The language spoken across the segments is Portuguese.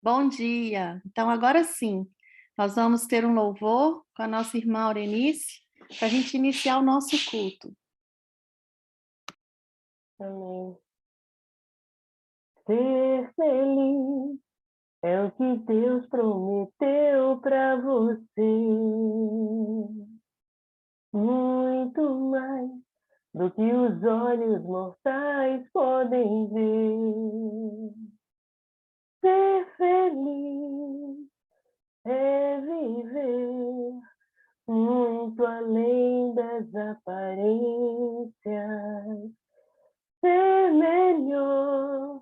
Bom dia. Então, agora sim, nós vamos ter um louvor com a nossa irmã Aurenice, para a gente iniciar o nosso culto. Amém. Ser feliz é o que Deus prometeu para você. Muito mais do que os olhos mortais podem ver. Ser feliz é viver muito além das aparências. Ser melhor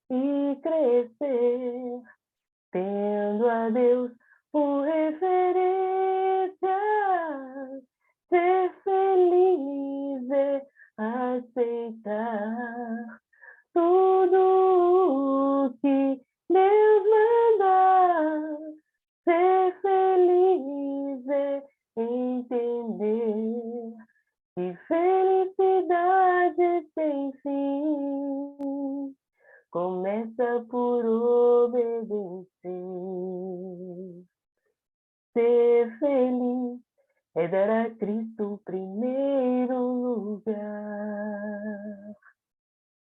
e crescer, tendo a Deus por referência. Ser feliz é aceitar tudo o que Deus manda. Ser feliz é entender que felicidade sem fim começa por obedecer. Ser feliz é dar a Cristo o primeiro lugar.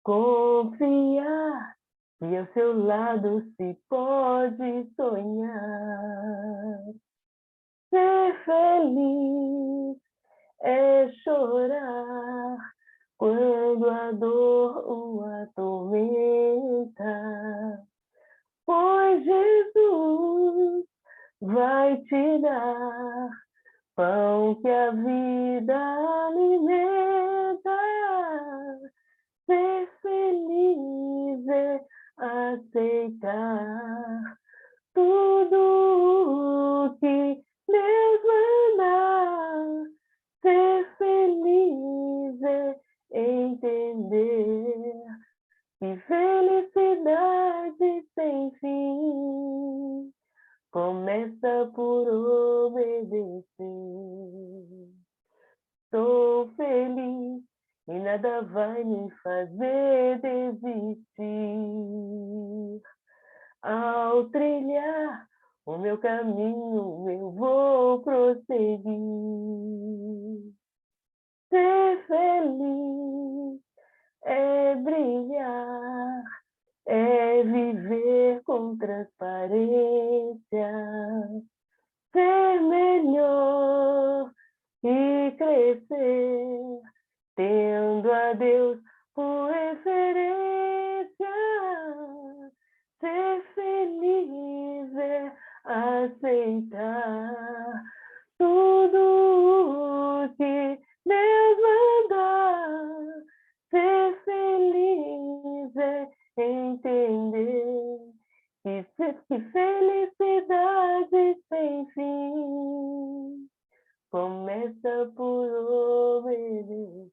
Confiar que ao seu lado se pode sonhar. Ser feliz é chorar quando a dor o atormenta, pois Jesus vai te dar pão que a vida alimenta. Ser feliz é aceitar tudo o que Deus manda. Ser feliz é entender que felicidade sem fim começa por obedecer. Sou feliz e nada vai me fazer desistir. Ao trilhar o meu caminho, eu vou prosseguir. Ser feliz é brilhar, é viver com transparência, ser melhor e crescer, tendo a Deus por referência. Ser feliz é aceitar tudo o que Deus manda. Ser feliz é entender que felicidade sem fim começa por obedecer.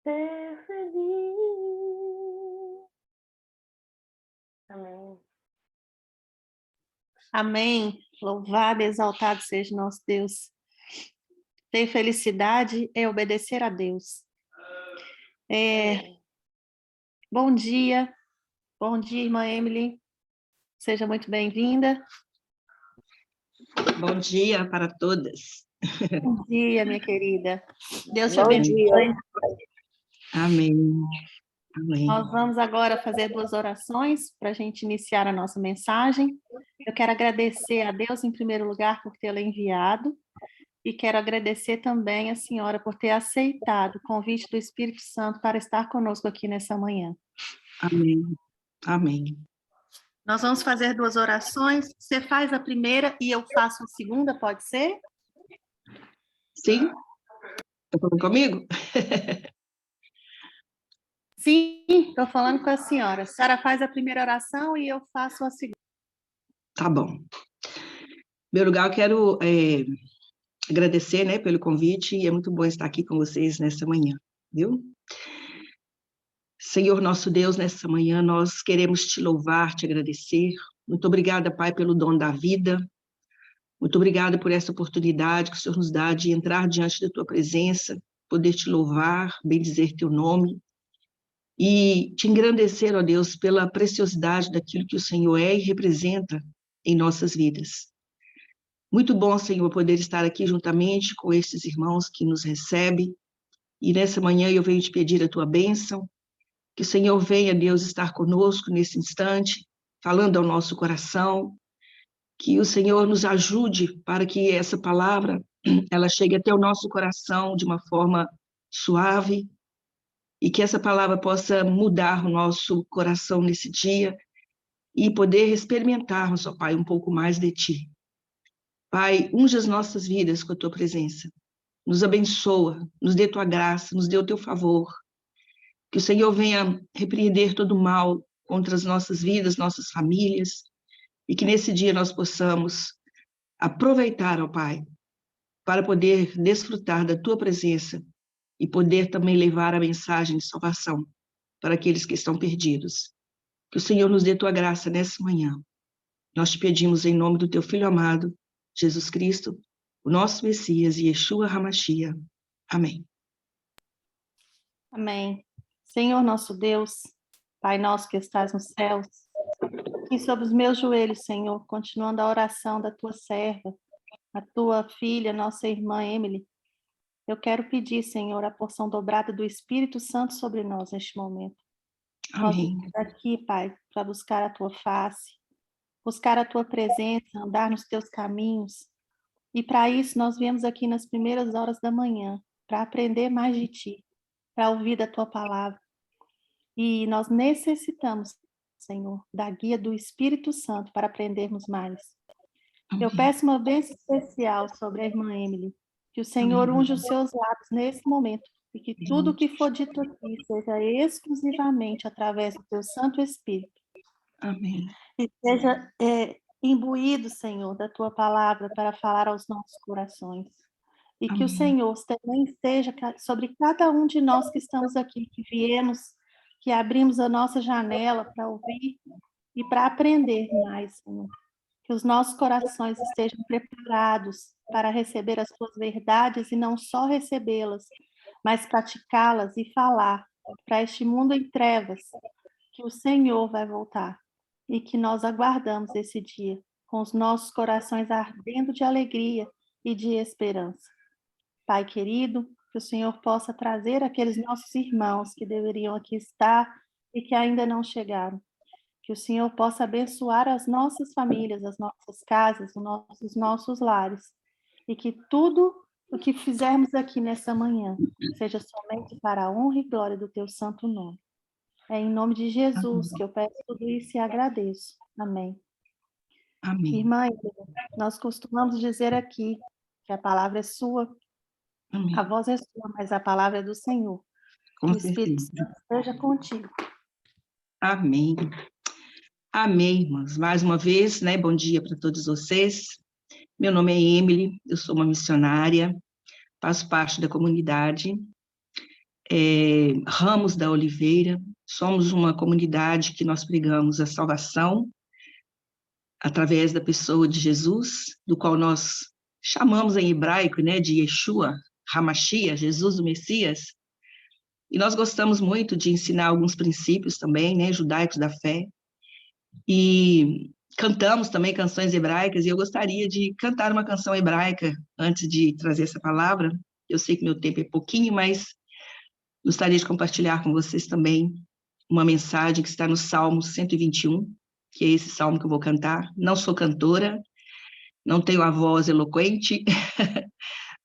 Ser feliz. Amém. Amém. Louvado e exaltado seja nosso Deus. Ter felicidade é obedecer a Deus. Bom dia. Bom dia, irmã Emily. Seja muito bem-vinda. Bom dia para todas. Bom dia, minha querida. Deus te Bom abençoe. dia. Amém. Amém. Nós vamos agora fazer 2 orações para a gente iniciar a nossa mensagem. Eu quero agradecer a Deus, em primeiro lugar, por tê-la enviado, e quero agradecer também a senhora por ter aceitado o convite do Espírito Santo para estar conosco aqui nessa manhã. Amém. Amém. Nós vamos fazer 2 orações. Você faz a primeira e eu faço a segunda, pode ser? Sim? Está falando comigo? Sim, estou falando com a senhora. A senhora faz a primeira oração e eu faço a segunda. Tá bom. Em primeiro lugar, eu quero agradecer, né, pelo convite, e é muito bom estar aqui com vocês nessa manhã, viu? Senhor nosso Deus, nessa manhã nós queremos te louvar, te agradecer. Muito obrigada, Pai, pelo dom da vida. Muito obrigada por essa oportunidade que o Senhor nos dá de entrar diante da tua presença, poder te louvar, bendizer teu nome. e te engrandecer, ó Deus, pela preciosidade daquilo que o Senhor é e representa em nossas vidas. Muito bom, Senhor, poder estar aqui juntamente com estes irmãos que nos recebem, e nessa manhã eu venho te pedir a tua bênção, que o Senhor venha, Deus, estar conosco nesse instante, falando ao nosso coração, que o Senhor nos ajude para que essa palavra ela chegue até o nosso coração de uma forma suave, e que essa palavra possa mudar o nosso coração nesse dia e poder experimentarmos, ó Pai, um pouco mais de Ti. Pai, unge as nossas vidas com a Tua presença. Nos abençoa, nos dê Tua graça, nos dê o Teu favor. Que o Senhor venha repreender todo o mal contra as nossas vidas, nossas famílias, e que nesse dia nós possamos aproveitar, ó Pai, para poder desfrutar da Tua presença e poder também levar a mensagem de salvação para aqueles que estão perdidos. Que o Senhor nos dê Tua graça nessa manhã. Nós te pedimos em nome do Teu Filho amado, Jesus Cristo, o nosso Messias, Yeshua HaMashiach. Amém. Amém. Senhor nosso Deus, Pai nosso que estás nos céus, aqui sobre os meus joelhos, Senhor, continuando a oração da tua serva, a tua filha, nossa irmã Emily, eu quero pedir, Senhor, a porção dobrada do Espírito Santo sobre nós neste momento. Amém. Nós estamos aqui, Pai, para buscar a tua face, buscar a tua presença, andar nos teus caminhos. E para isso nós viemos aqui nas primeiras horas da manhã, para aprender mais de ti, para ouvir da tua palavra. E nós necessitamos, Senhor, da guia do Espírito Santo para aprendermos mais. Amém. Eu peço uma bênção especial sobre a irmã Emily, que o Senhor unja os seus lábios nesse momento, e que tudo o que for dito aqui seja exclusivamente através do teu Santo Espírito. Amém. E seja imbuído, Senhor, da tua palavra para falar aos nossos corações. E que o Senhor também esteja sobre cada um de nós que estamos aqui, que viemos, que abrimos a nossa janela para ouvir e para aprender mais, Senhor. Que os nossos corações estejam preparados para receber as tuas verdades e não só recebê-las, mas praticá-las e falar para este mundo em trevas que o Senhor vai voltar e que nós aguardamos esse dia com os nossos corações ardendo de alegria e de esperança. Pai querido, que o Senhor possa trazer aqueles nossos irmãos que deveriam aqui estar e que ainda não chegaram. Que o Senhor possa abençoar as nossas famílias, as nossas casas, os nossos lares. E que tudo o que fizermos aqui nessa manhã seja somente para a honra e glória do teu santo nome. É em nome de Jesus que eu peço tudo isso e agradeço. Amém. Amém. Irmã, nós costumamos dizer aqui que a palavra é sua, Amém. a voz é sua, mas a palavra é do Senhor. Com Que o Espírito certeza. Santo esteja contigo. Amém. Amém, irmãos. Mais uma vez, né? Bom dia para todos vocês. Meu nome é Emily, eu sou uma missionária, faço parte da comunidade Ramos da Oliveira. Somos uma comunidade que nós pregamos a salvação através da pessoa de Jesus, do qual nós chamamos em hebraico, né, de Yeshua HaMashiach, Jesus o Messias. E nós gostamos muito de ensinar alguns princípios também, né, judaicos da fé. E cantamos também canções hebraicas, e eu gostaria de cantar uma canção hebraica antes de trazer essa palavra. Eu sei que meu tempo é pouquinho, mas gostaria de compartilhar com vocês também uma mensagem que está no Salmo 121, que é esse salmo que eu vou cantar. Não sou cantora, não tenho a voz eloquente,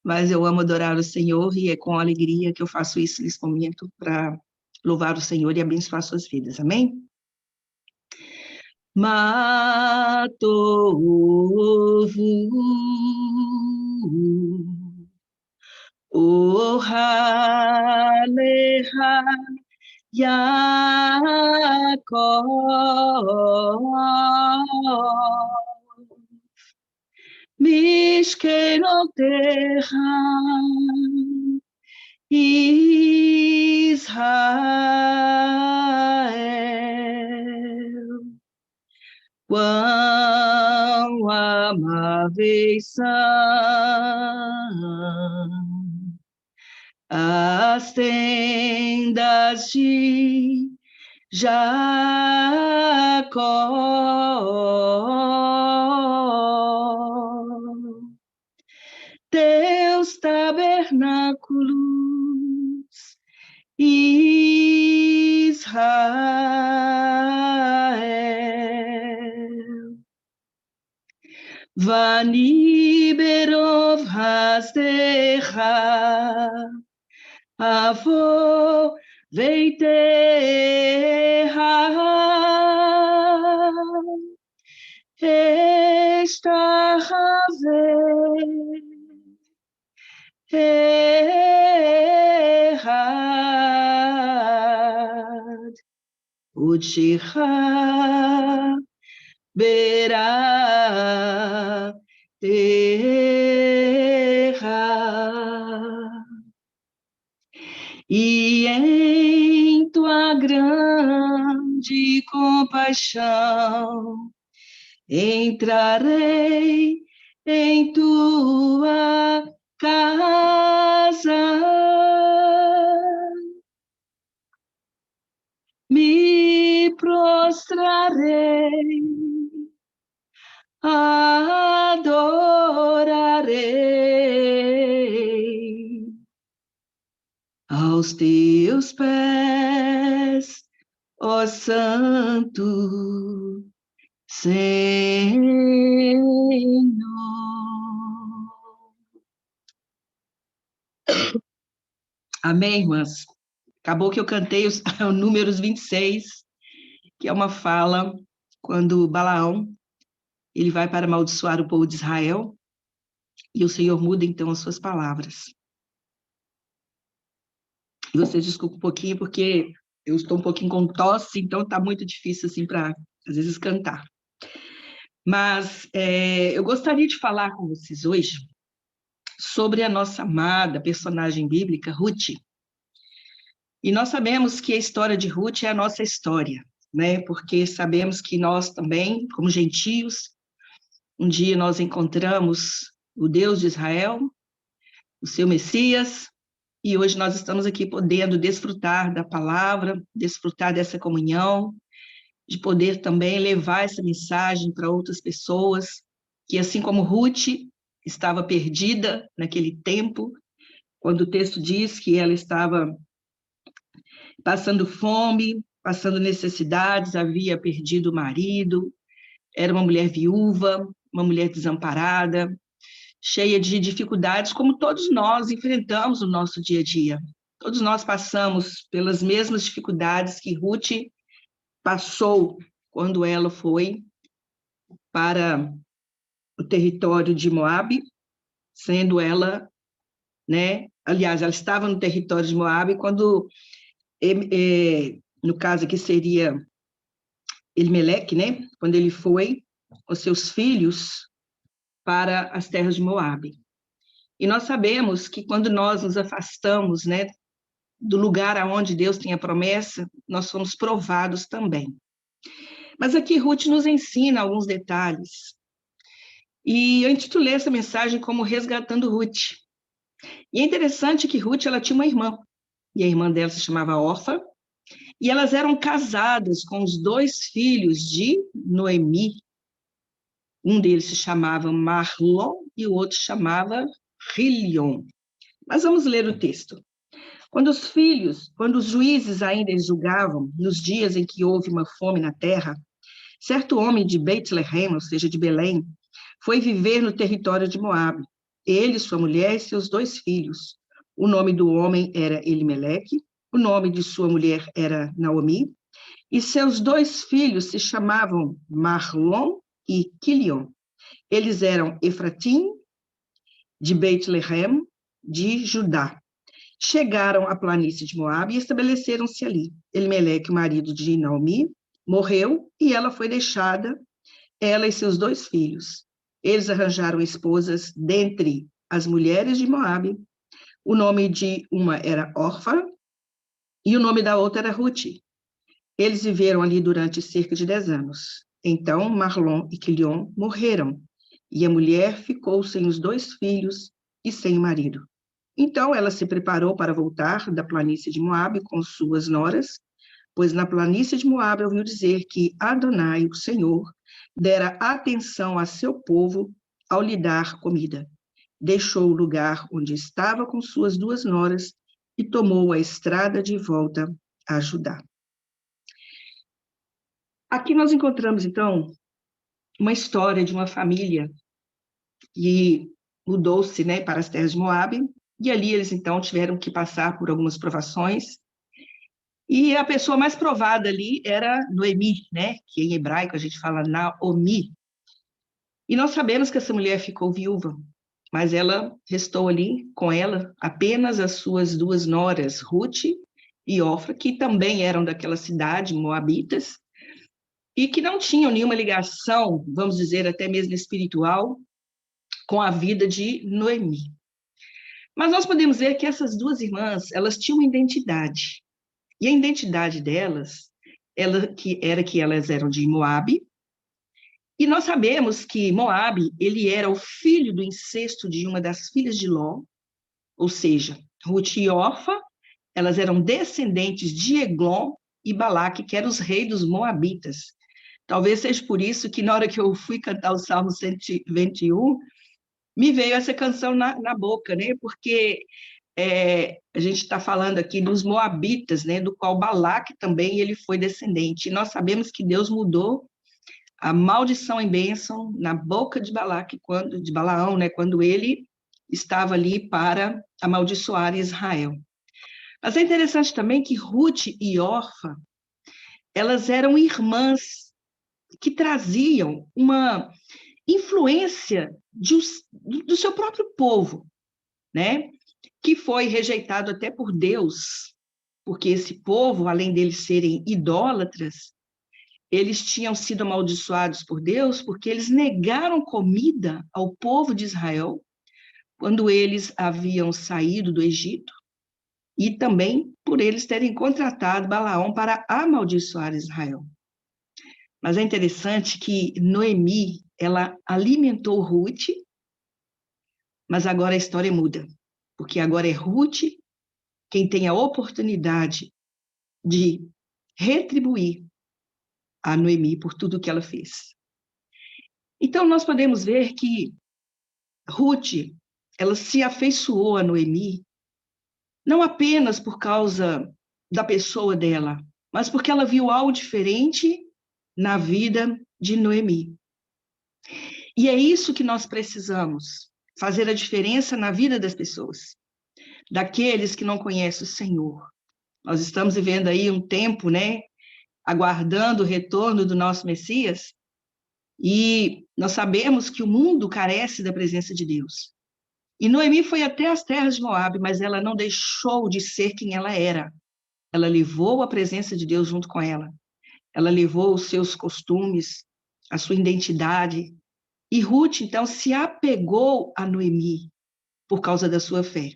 mas eu amo adorar o Senhor, e é com alegria que eu faço isso nesse momento para louvar o Senhor e abençoar suas vidas. Amém? Matov Ohaleha Yaakov Mishkenotecha Israel. Quão amáveis são as tendas de Jacó, teus tabernáculos, Israel. Vani berov hasdecha, avo veiteha, estahave ehad, utshicha berá terra, e em tua grande compaixão entrarei em tua casa, me prostrarei, adorarei aos teus pés, ó Santo Senhor. Amém, irmãs? Acabou que eu cantei os Números 26, que é uma fala quando Balaão ele vai para amaldiçoar o povo de Israel, e o Senhor muda, então, as suas palavras. E vocês desculpem um pouquinho, porque eu estou um pouquinho com tosse, então está muito difícil, assim, para, às vezes, cantar. Mas eu gostaria de falar com vocês hoje sobre a nossa amada personagem bíblica, Ruth. E nós sabemos que a história de Ruth é a nossa história, né? Porque sabemos que nós também, como gentios, um dia nós encontramos o Deus de Israel, o seu Messias, e hoje nós estamos aqui podendo desfrutar da palavra, desfrutar dessa comunhão, de poder também levar essa mensagem para outras pessoas, que assim como Ruth estava perdida naquele tempo, quando o texto diz que ela estava passando fome, passando necessidades, havia perdido o marido, era uma mulher viúva, uma mulher desamparada, cheia de dificuldades, como todos nós enfrentamos no nosso dia a dia. Todos nós passamos pelas mesmas dificuldades que Ruth passou quando ela foi para o território de Moabe, sendo ela, né? Aliás, ela estava no território de Moabe quando, no caso aqui seria Elimeleque, né? Quando ele foi com seus filhos para as terras de Moabe. E nós sabemos que quando nós nos afastamos, né, do lugar aonde Deus tem a promessa, nós somos provados também. Mas aqui Ruth nos ensina alguns detalhes. E eu intitulei essa mensagem como Resgatando Ruth. E é interessante que Ruth ela tinha uma irmã, e a irmã dela se chamava Orfa, e elas eram casadas com os 2 filhos de Noemi. Um deles se chamava Mahlon e o outro se chamava Rilion. Mas vamos ler o texto. Quando os juízes ainda julgavam, nos dias em que houve uma fome na terra, certo homem de Beit-Lehem, ou seja, de Belém, foi viver no território de Moabe. Ele, sua mulher e seus 2 filhos. O nome do homem era Elimeleque, o nome de sua mulher era Naomi, e seus 2 filhos se chamavam Mahlon e Quilion. Eles eram Efratim, de Beit-Lehem, de Judá. Chegaram à planície de Moabe e estabeleceram-se ali. Elimeleque, o marido de Naomi, morreu e ela foi deixada, ela e seus 2 filhos. Eles arranjaram esposas dentre as mulheres de Moabe. O nome de uma era Orfa e o nome da outra era Ruth. Eles viveram ali durante cerca de 10 anos. Então, Mahlon e Quilion morreram, e a mulher ficou sem os 2 filhos e sem o marido. Então, ela se preparou para voltar da planície de Moabe com suas noras, pois na planície de Moabe ouviu dizer que Adonai, o Senhor, dera atenção a seu povo ao lhe dar comida. Deixou o lugar onde estava com suas 2 noras e tomou a estrada de volta a Judá. Aqui nós encontramos, então, uma história de uma família que mudou-se, né, para as terras de Moabe, e ali eles, então, tiveram que passar por algumas provações, e a pessoa mais provada ali era Noemi, né, que em hebraico a gente fala Naomi. E nós sabemos que essa mulher ficou viúva, mas ela restou ali com ela apenas as suas 2 noras, Ruth e Orfa, que também eram daquela cidade, moabitas, e que não tinham nenhuma ligação, vamos dizer, até mesmo espiritual, com a vida de Noemi. Mas nós podemos ver que essas 2 irmãs, elas tinham uma identidade. E a identidade delas era que elas eram de Moabe, e nós sabemos que Moabe, ele era o filho do incesto de uma das filhas de Ló, ou seja, Ruth e Orfa, elas eram descendentes de Eglon e Balaque, que eram os reis dos Moabitas. Talvez seja por isso que na hora que eu fui cantar o Salmo 121, me veio essa canção na boca, né? Porque a gente está falando aqui dos Moabitas, né? Do qual Balaque também ele foi descendente. E nós sabemos que Deus mudou a maldição em bênção na boca de Balaque, de Balaão, né? Quando ele estava ali para amaldiçoar Israel. Mas é interessante também que Ruth e Orfa, elas eram irmãs que traziam uma influência do seu próprio povo, né? Que foi rejeitado até por Deus, porque esse povo, além deles serem idólatras, eles tinham sido amaldiçoados por Deus porque eles negaram comida ao povo de Israel quando eles haviam saído do Egito, e também por eles terem contratado Balaão para amaldiçoar Israel. Mas é interessante que Noemi, ela alimentou Ruth, mas agora a história muda, porque agora é Ruth quem tem a oportunidade de retribuir a Noemi por tudo que ela fez. Então, nós podemos ver que Ruth, ela se afeiçoou a Noemi, não apenas por causa da pessoa dela, mas porque ela viu algo diferente na vida de Noemi. E é isso que nós precisamos, fazer a diferença na vida das pessoas, daqueles que não conhecem o Senhor. Nós estamos vivendo aí um tempo, né, aguardando o retorno do nosso Messias, e nós sabemos que o mundo carece da presença de Deus. E Noemi foi até as terras de Moabe, mas ela não deixou de ser quem ela era. Ela levou a presença de Deus junto com ela. Ela levou os seus costumes, a sua identidade. E Ruth, então, se apegou a Noemi por causa da sua fé.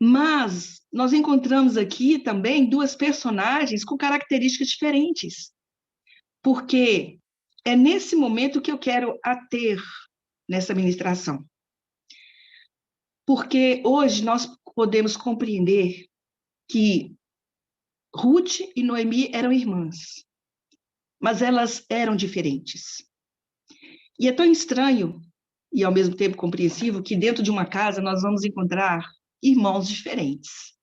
Mas nós encontramos aqui também 2 personagens com características diferentes. Porque é nesse momento que eu quero ater nessa ministração. Porque hoje nós podemos compreender que Ruth e Noemi eram irmãs, mas elas eram diferentes. E é tão estranho e ao mesmo tempo compreensivo que dentro de uma casa nós vamos encontrar irmãos diferentes.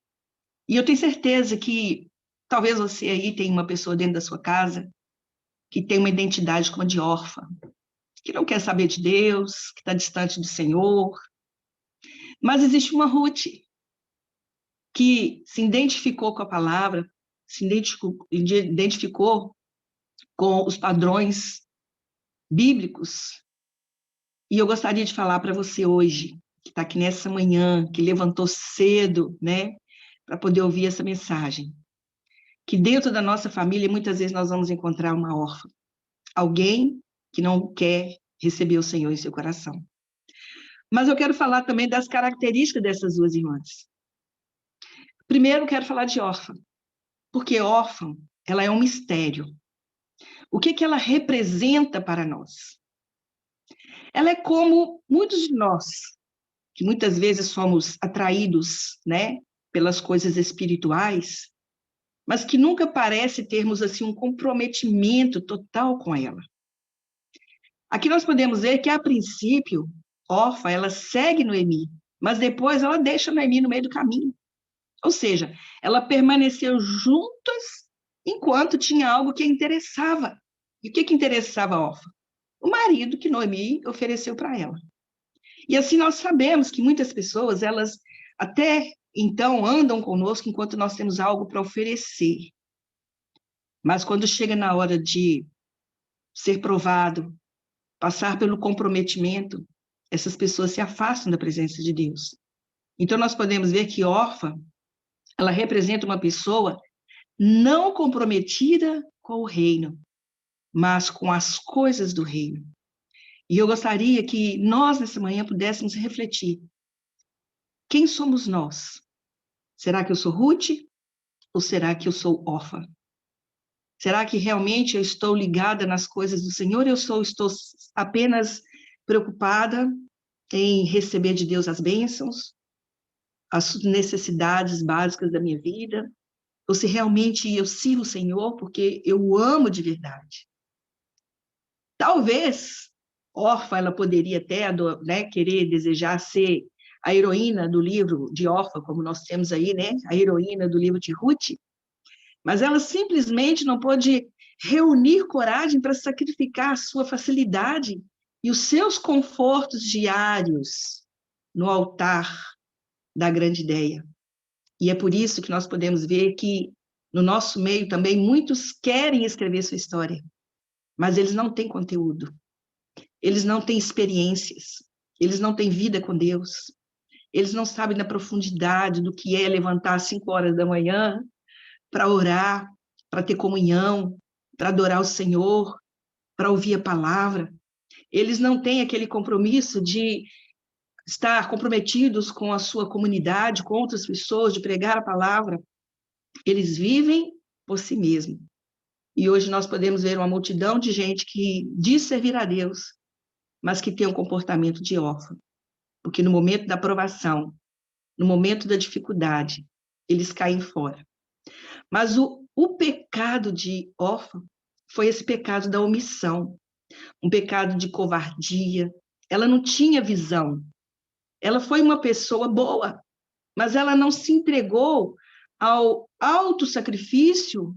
E eu tenho certeza que talvez você aí tenha uma pessoa dentro da sua casa que tem uma identidade como a de órfã, que não quer saber de Deus, que está distante do Senhor. Mas existe uma Ruth que se identificou com a palavra, se identificou com os padrões bíblicos. E eu gostaria de falar para você hoje, que está aqui nessa manhã, que levantou cedo, né, para poder ouvir essa mensagem, que dentro da nossa família, muitas vezes nós vamos encontrar uma órfã, alguém que não quer receber o Senhor em seu coração. Mas eu quero falar também das características dessas 2 irmãs. Primeiro, quero falar de órfã, porque órfã, ela é um mistério. O que ela representa para nós? Ela é como muitos de nós, que muitas vezes somos atraídos, né, pelas coisas espirituais, mas que nunca parece termos assim um comprometimento total com ela. Aqui nós podemos ver que, a princípio, Orfa, ela segue Noemi, mas depois ela deixa Noemi no meio do caminho. Ou seja, ela permaneceu juntas enquanto tinha algo que a interessava. E o que interessava a Orfa? O marido que Noemi ofereceu para ela. E assim nós sabemos que muitas pessoas, elas até então andam conosco enquanto nós temos algo para oferecer. Mas quando chega na hora de ser provado, passar pelo comprometimento, essas pessoas se afastam da presença de Deus. Então nós podemos ver que Orfa, ela representa uma pessoa não comprometida com o reino, mas com as coisas do reino. E eu gostaria que nós, nessa manhã, pudéssemos refletir. Quem somos nós? Será que eu sou Ruth? Ou será que eu sou Orfa? Será que realmente eu estou ligada nas coisas do Senhor? Eu estou apenas preocupada em receber de Deus as bênçãos, as necessidades básicas da minha vida? Ou se realmente eu sirvo o Senhor porque eu o amo de verdade? Talvez Orfa, ela poderia até, né, querer, desejar ser a heroína do livro de Orfa, como nós temos aí, né, a heroína do livro de Ruth, mas ela simplesmente não pôde reunir coragem para sacrificar a sua facilidade e os seus confortos diários no altar da grande ideia. E é por isso que nós podemos ver que no nosso meio também muitos querem escrever sua história, mas eles não têm conteúdo. Eles não têm experiências, eles não têm vida com Deus, eles não sabem da profundidade do que é levantar às 5 horas da manhã para orar, para ter comunhão, para adorar o Senhor, para ouvir a palavra. Eles não têm aquele compromisso de estar comprometidos com a sua comunidade, com outras pessoas, de pregar a palavra. Eles vivem por si mesmos. E hoje nós podemos ver uma multidão de gente que diz servir a Deus, mas que tem um comportamento de órfão. Porque no momento da provação, no momento da dificuldade, eles caem fora. Mas o pecado de órfão foi esse pecado da omissão, um pecado de covardia. Ela não tinha visão. Ela foi uma pessoa boa, mas ela não se entregou ao autossacrifício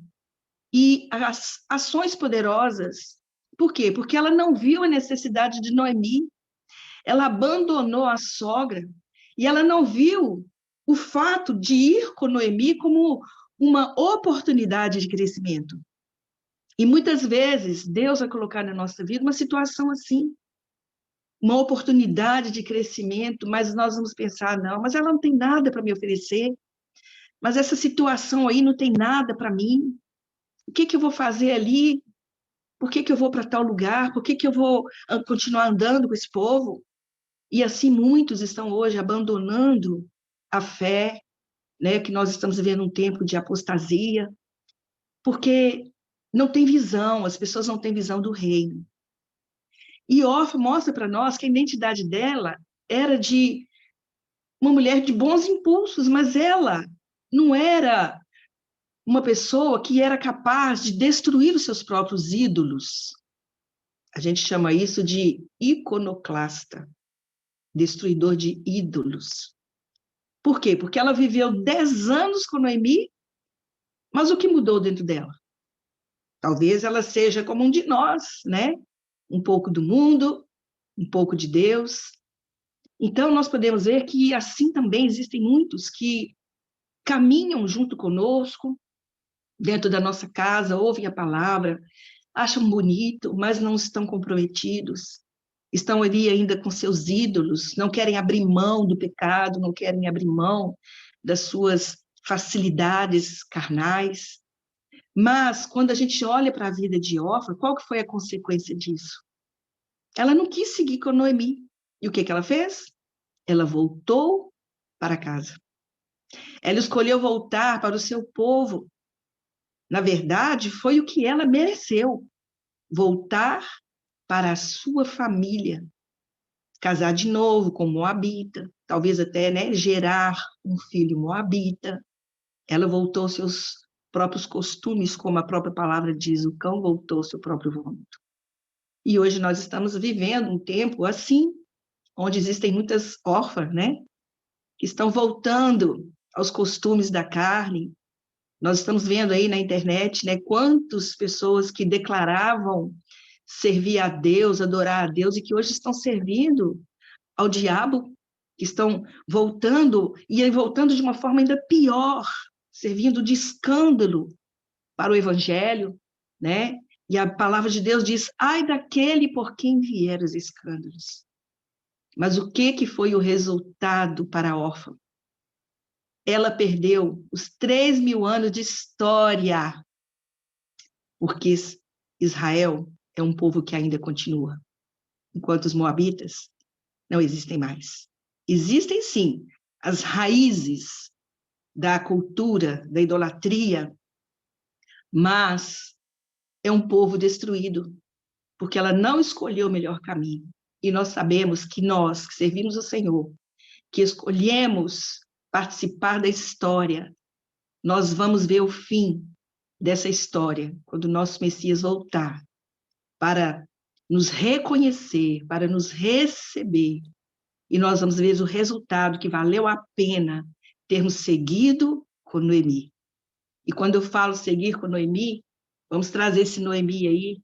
e às ações poderosas. Por quê? Porque ela não viu a necessidade de Noemi. Ela abandonou a sogra e ela não viu o fato de ir com Noemi como uma oportunidade de crescimento. E muitas vezes Deus vai colocar na nossa vida uma situação assim, uma oportunidade de crescimento, mas nós vamos pensar, não, mas ela não tem nada para me oferecer, mas essa situação aí não tem nada para mim, o que eu vou fazer ali? Por que eu vou para tal lugar? Por que eu vou continuar andando com esse povo? E assim muitos estão hoje abandonando a fé, né, que nós estamos vivendo um tempo de apostasia, porque não tem visão, as pessoas não têm visão do reino. E Orfa mostra para nós que a identidade dela era de uma mulher de bons impulsos, mas ela não era uma pessoa que era capaz de destruir os seus próprios ídolos. A gente chama isso de iconoclasta, destruidor de ídolos. Por quê? Porque ela viveu 10 anos com Noemi, mas o que mudou dentro dela? Talvez ela seja como um de nós, né? Um pouco do mundo, um pouco de Deus. Então, nós podemos ver que assim também existem muitos que caminham junto conosco, dentro da nossa casa, ouvem a palavra, acham bonito, mas não estão comprometidos. Estão ali ainda com seus ídolos, não querem abrir mão do pecado, não querem abrir mão das suas facilidades carnais. Mas, quando a gente olha para a vida de Orfa, qual que foi a consequência disso? Ela não quis seguir com Noemi. E o que ela fez? Ela voltou para casa. Ela escolheu voltar para o seu povo. Na verdade, foi o que ela mereceu. Voltar para a sua família. Casar de novo com Moabita. Talvez até, né, gerar um filho Moabita. Ela voltou aos seus próprios costumes, como a própria palavra diz, o cão voltou ao seu próprio vômito. E hoje nós estamos vivendo um tempo assim, onde existem muitas órfãs, né? Que estão voltando aos costumes da carne. Nós estamos vendo aí na internet, né? Quantas pessoas que declaravam servir a Deus, adorar a Deus, e que hoje estão servindo ao diabo, que estão voltando, e voltando de uma forma ainda pior, servindo de escândalo para o evangelho, né? E a palavra de Deus diz, ai daquele por quem vieram os escândalos. Mas o que foi o resultado para a órfã? Ela perdeu os 3.000 anos de história, porque Israel é um povo que ainda continua, enquanto os moabitas não existem mais. Existem, sim, as raízes da cultura, da idolatria, mas é um povo destruído, porque ela não escolheu o melhor caminho. E nós sabemos que nós, que servimos o Senhor, que escolhemos participar da história, nós vamos ver o fim dessa história, quando o nosso Messias voltar, para nos reconhecer, para nos receber, e nós vamos ver o resultado que valeu a pena termos seguido com Noemi. E quando eu falo seguir com Noemi, vamos trazer esse Noemi aí,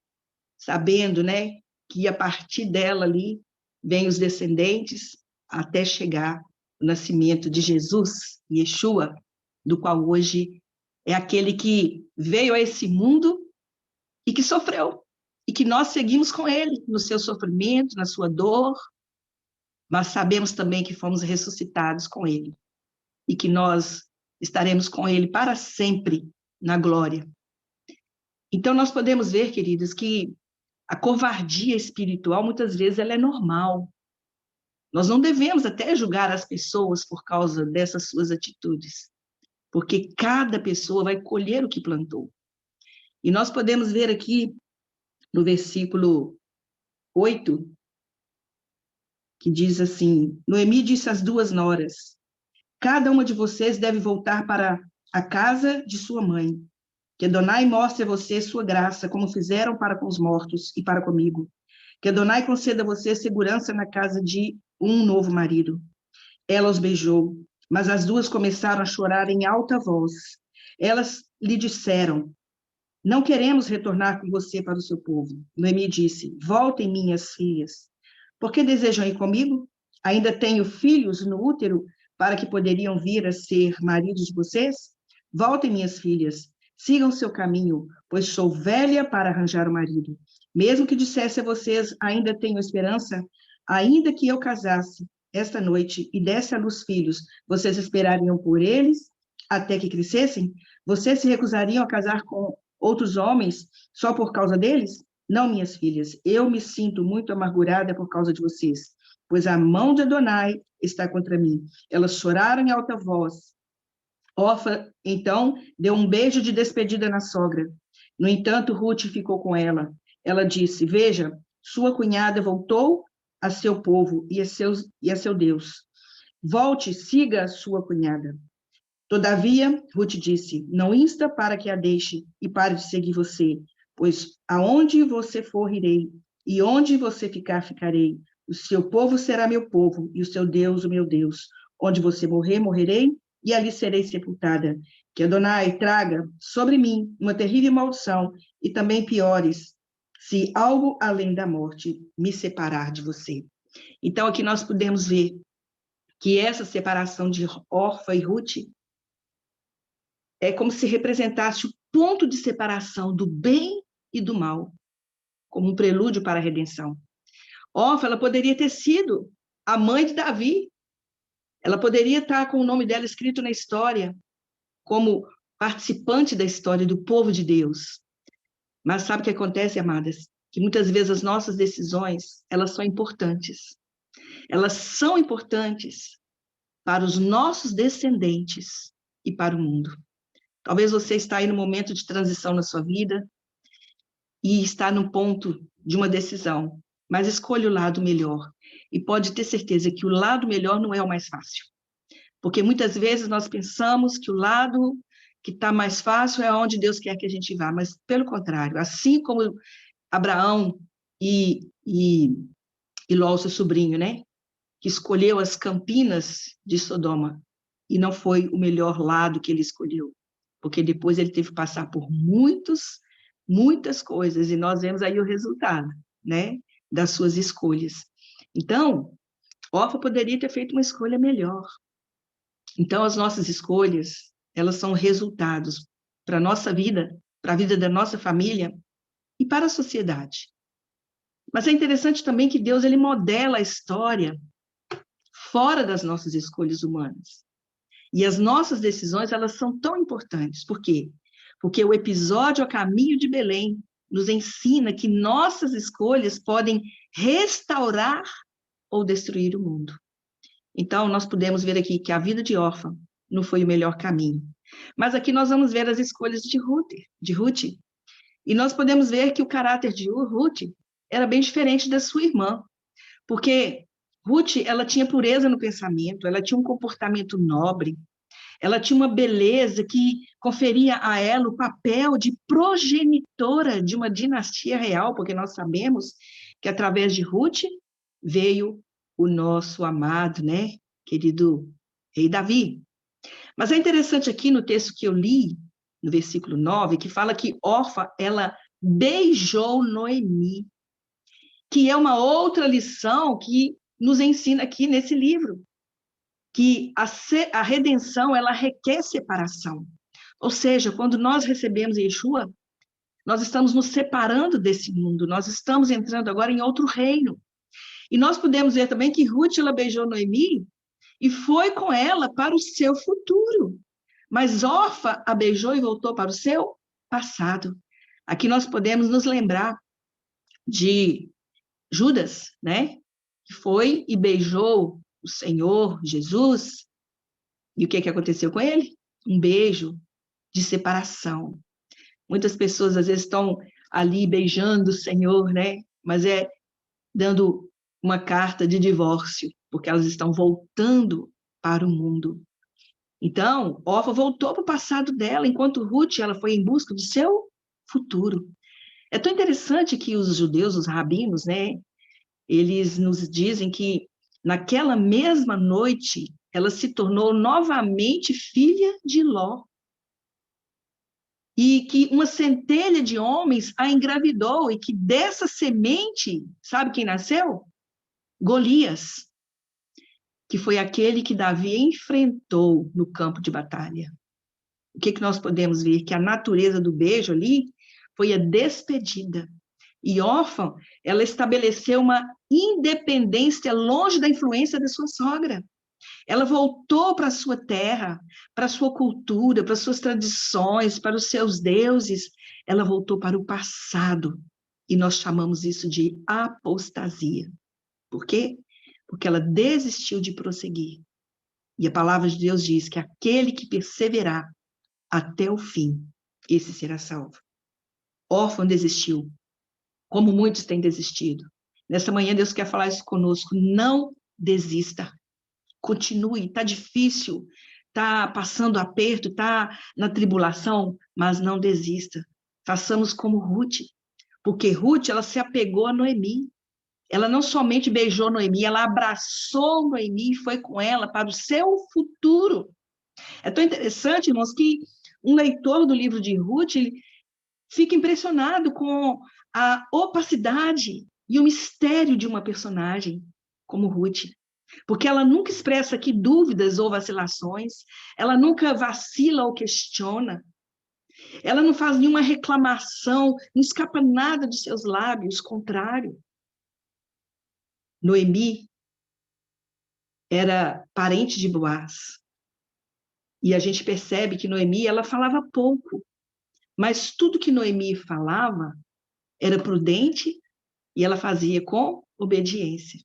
sabendo, né, que a partir dela ali, vem os descendentes, até chegar o nascimento de Jesus, Yeshua, do qual hoje é aquele que veio a esse mundo e que sofreu, e que nós seguimos com ele, no seu sofrimento, na sua dor, mas sabemos também que fomos ressuscitados com ele, e que nós estaremos com ele para sempre na glória. Então, nós podemos ver, queridos, que a covardia espiritual, muitas vezes, ela é normal. Nós não devemos até julgar as pessoas por causa dessas suas atitudes, porque cada pessoa vai colher o que plantou. E nós podemos ver aqui, no versículo 8, que diz assim, Noemi disse às 2 noras, cada uma de vocês deve voltar para a casa de sua mãe, que Adonai mostre a você sua graça, como fizeram para com os mortos e para comigo. Que Adonai conceda a você segurança na casa de um novo marido. Ela os beijou, mas as duas começaram a chorar em alta voz. Elas lhe disseram, não queremos retornar com você para o seu povo. Noemi disse, voltem, minhas filhas. Por que desejam ir comigo? Ainda tenho filhos no útero para que poderiam vir a ser maridos de vocês? Voltem, minhas filhas, sigam seu caminho, pois sou velha para arranjar um marido. Mesmo que dissesse a vocês, ainda tenho esperança, ainda que eu casasse esta noite e desse à luz filhos, vocês esperariam por eles até que crescessem? Vocês se recusariam a casar com outros homens só por causa deles? Não, minhas filhas, eu me sinto muito amargurada por causa de vocês, pois a mão de Adonai está contra mim. Elas choraram em alta voz. Orfa, então, deu um beijo de despedida na sogra. No entanto, Ruth ficou com ela. Ela disse, veja, sua cunhada voltou a seu povo e a seu Deus. Volte, siga a sua cunhada. Todavia, Ruth disse, não insta para que a deixe e pare de seguir você, pois aonde você for, irei, e onde você ficar, ficarei. O seu povo será meu povo, e o seu Deus, o meu Deus. Onde você morrer, morrerei, e ali serei sepultada. Que Adonai traga sobre mim uma terrível maldição, e também piores, se algo além da morte me separar de você. Então, aqui nós podemos ver que essa separação de Orfa e Ruth é como se representasse o ponto de separação do bem e do mal, como um prelúdio para a redenção. Orfa, ela poderia ter sido a mãe de Davi, ela poderia estar com o nome dela escrito na história, como participante da história do povo de Deus. Mas sabe o que acontece, amadas? Que muitas vezes as nossas decisões, elas são importantes. Elas são importantes para os nossos descendentes e para o mundo. Talvez você está aí no momento de transição na sua vida e está no ponto de uma decisão, mas escolha o lado melhor. E pode ter certeza que o lado melhor não é o mais fácil. Porque muitas vezes nós pensamos que o lado que está mais fácil é onde Deus quer que a gente vá, mas pelo contrário, assim como Abraão e Ló, seu sobrinho, né, que escolheu as campinas de Sodoma, e não foi o melhor lado que ele escolheu, porque depois ele teve que passar por muitas coisas, e nós vemos aí o resultado, né, das suas escolhas. Então, Orfa poderia ter feito uma escolha melhor. Então, as nossas escolhas, elas são resultados para a nossa vida, para a vida da nossa família e para a sociedade. Mas é interessante também que Deus, ele modela a história fora das nossas escolhas humanas. E as nossas decisões, elas são tão importantes. Por quê? Porque o episódio A Caminho de Belém nos ensina que nossas escolhas podem restaurar ou destruir o mundo. Então, nós podemos ver aqui que a vida de órfã não foi o melhor caminho. Mas aqui nós vamos ver as escolhas de Ruth. E nós podemos ver que o caráter de Ruth era bem diferente da sua irmã. Porque Ruth, ela tinha pureza no pensamento, ela tinha um comportamento nobre, ela tinha uma beleza que conferia a ela o papel de progenitora de uma dinastia real, porque nós sabemos que através de Ruth veio o nosso amado, né, querido rei Davi. Mas é interessante aqui no texto que eu li, no versículo 9, que fala que Orfa, ela beijou Noemi, que é uma outra lição que nos ensina aqui nesse livro, que a redenção, ela requer separação. Ou seja, quando nós recebemos Yeshua, nós estamos nos separando desse mundo, nós estamos entrando agora em outro reino. E nós podemos ver também que Ruth, ela beijou Noemi e foi com ela para o seu futuro. Mas Orfa a beijou e voltou para o seu passado. Aqui nós podemos nos lembrar de Judas, né? Que foi e beijou o Senhor Jesus. E o que aconteceu com ele? Um beijo de separação. Muitas pessoas às vezes estão ali beijando o Senhor, né? Mas é dando uma carta de divórcio, porque elas estão voltando para o mundo. Então, Orfa voltou para o passado dela, enquanto Ruth, ela foi em busca do seu futuro. É tão interessante que os judeus, os rabinos, né, eles nos dizem que naquela mesma noite, ela se tornou novamente filha de Ló. E que uma centelha de homens a engravidou, e que dessa semente, sabe quem nasceu? Golias, que foi aquele que Davi enfrentou no campo de batalha. O que nós podemos ver? Que a natureza do beijo ali foi a despedida. E Orfa, ela estabeleceu uma independência longe da influência da sua sogra. Ela voltou para a sua terra, para a sua cultura, para as suas tradições, para os seus deuses. Ela voltou para o passado. E nós chamamos isso de apostasia. Por quê? Porque ela desistiu de prosseguir. E a palavra de Deus diz que aquele que perseverar até o fim, esse será salvo. Órfã desistiu, como muitos têm desistido. Nessa manhã, Deus quer falar isso conosco. Não desista. Continue. Está difícil, está passando aperto, está na tribulação, mas não desista. Façamos como Ruth, porque Ruth, ela se apegou a Noemi. Ela não somente beijou Noemi, ela abraçou Noemi e foi com ela para o seu futuro. É tão interessante, irmãos, que um leitor do livro de Ruth fica impressionado com a opacidade e o mistério de uma personagem como Ruth. Porque ela nunca expressa aqui dúvidas ou vacilações, ela nunca vacila ou questiona, ela não faz nenhuma reclamação, não escapa nada de seus lábios, contrário. Noemi era parente de Boaz. E a gente percebe que Noemi, ela falava pouco, mas tudo que Noemi falava era prudente e ela fazia com obediência.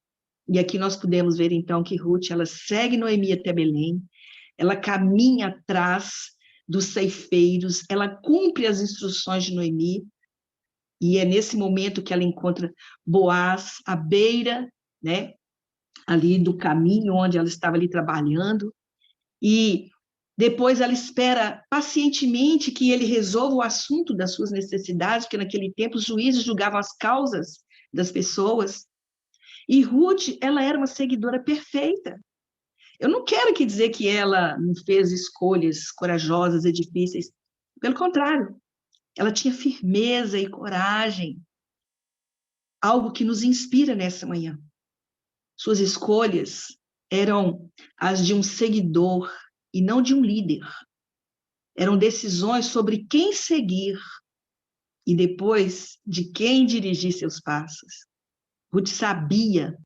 E aqui nós podemos ver, então, que Ruth, ela segue Noemi até Belém, ela caminha atrás dos ceifeiros, ela cumpre as instruções de Noemi, e é nesse momento que ela encontra Boaz à beira, né, ali do caminho onde ela estava ali trabalhando, e Depois ela espera pacientemente que ele resolva o assunto das suas necessidades, porque naquele tempo os juízes julgavam as causas das pessoas. E Ruth, ela era uma seguidora perfeita. Eu não quero que dizer que ela não fez escolhas corajosas e difíceis. Pelo contrário, ela tinha firmeza e coragem, algo que nos inspira nessa manhã. Suas escolhas eram as de um seguidor e não de um líder. Eram decisões sobre quem seguir e depois de quem dirigir seus passos. Ruth sabia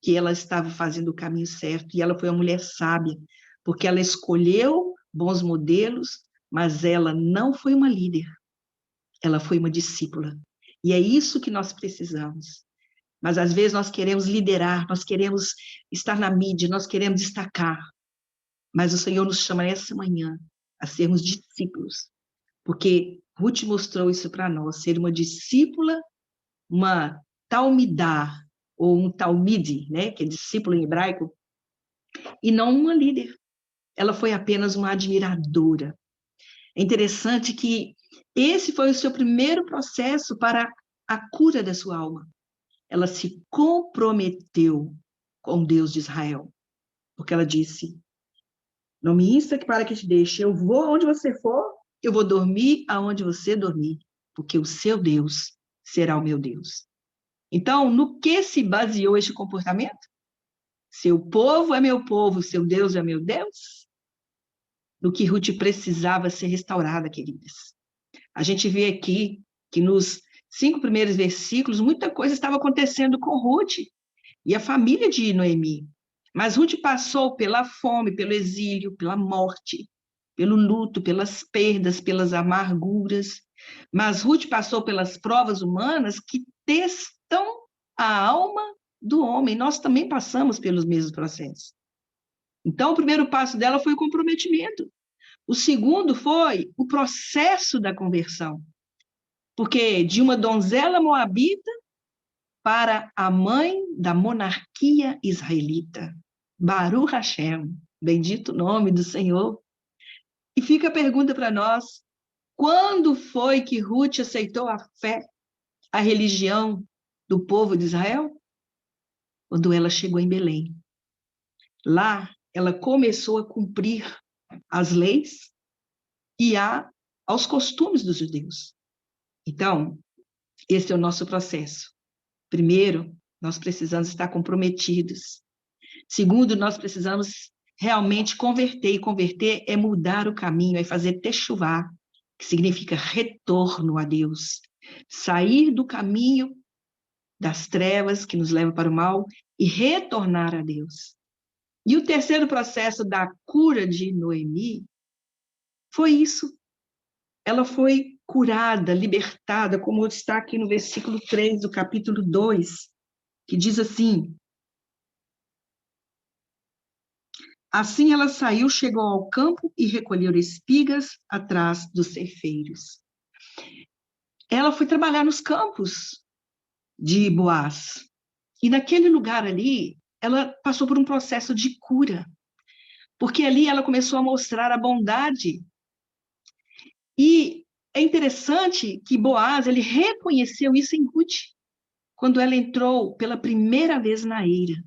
que ela estava fazendo o caminho certo e ela foi uma mulher sábia, porque ela escolheu bons modelos, mas ela não foi uma líder, ela foi uma discípula. E é isso que nós precisamos. Mas às vezes nós queremos liderar, nós queremos estar na mídia, nós queremos destacar. Mas o Senhor nos chama essa manhã a sermos discípulos, porque Ruth mostrou isso para nós, ser uma discípula, uma talmidá, ou um talmide, né, que é discípulo em hebraico, e não uma líder. Ela foi apenas uma admiradora. É interessante que esse foi o seu primeiro processo para a cura da sua alma. Ela se comprometeu com Deus de Israel, porque ela disse: não me insta para que te deixe, eu vou aonde você for, eu vou dormir aonde você dormir, porque o seu Deus será o meu Deus. Então, no que se baseou este comportamento? Seu povo é meu povo, seu Deus é meu Deus? No que Ruth precisava ser restaurada, queridas. A gente vê aqui que nos 5 primeiros versículos, muita coisa estava acontecendo com Ruth e a família de Noemi. Mas Ruth passou pela fome, pelo exílio, pela morte, pelo luto, pelas perdas, pelas amarguras. Mas Ruth passou pelas provas humanas que testam a alma do homem. Nós também passamos pelos mesmos processos. Então, o primeiro passo dela foi o comprometimento. O segundo foi o processo da conversão. Porque de uma donzela moabita para a mãe da monarquia israelita. Baruch Hashem, bendito o nome do Senhor. E fica a pergunta para nós: quando foi que Ruth aceitou a fé, a religião do povo de Israel? Quando ela chegou em Belém. Lá, ela começou a cumprir as leis e aos costumes dos judeus. Então, esse é o nosso processo. Primeiro, nós precisamos estar comprometidos. Segundo, nós precisamos realmente converter. E converter é mudar o caminho, é fazer techuvá, que significa retorno a Deus. Sair do caminho das trevas que nos leva para o mal e retornar a Deus. E o terceiro processo da cura de Noemi foi isso. Ela foi curada, libertada, como está aqui no versículo 3 do capítulo 2, que diz assim: assim ela saiu, chegou ao campo e recolheu espigas atrás dos ceifeiros. Ela foi trabalhar nos campos de Boaz. E naquele lugar ali, ela passou por um processo de cura. Porque ali ela começou a mostrar a bondade. E é interessante que Boaz, ele reconheceu isso em Ruth, quando ela entrou pela primeira vez na eira.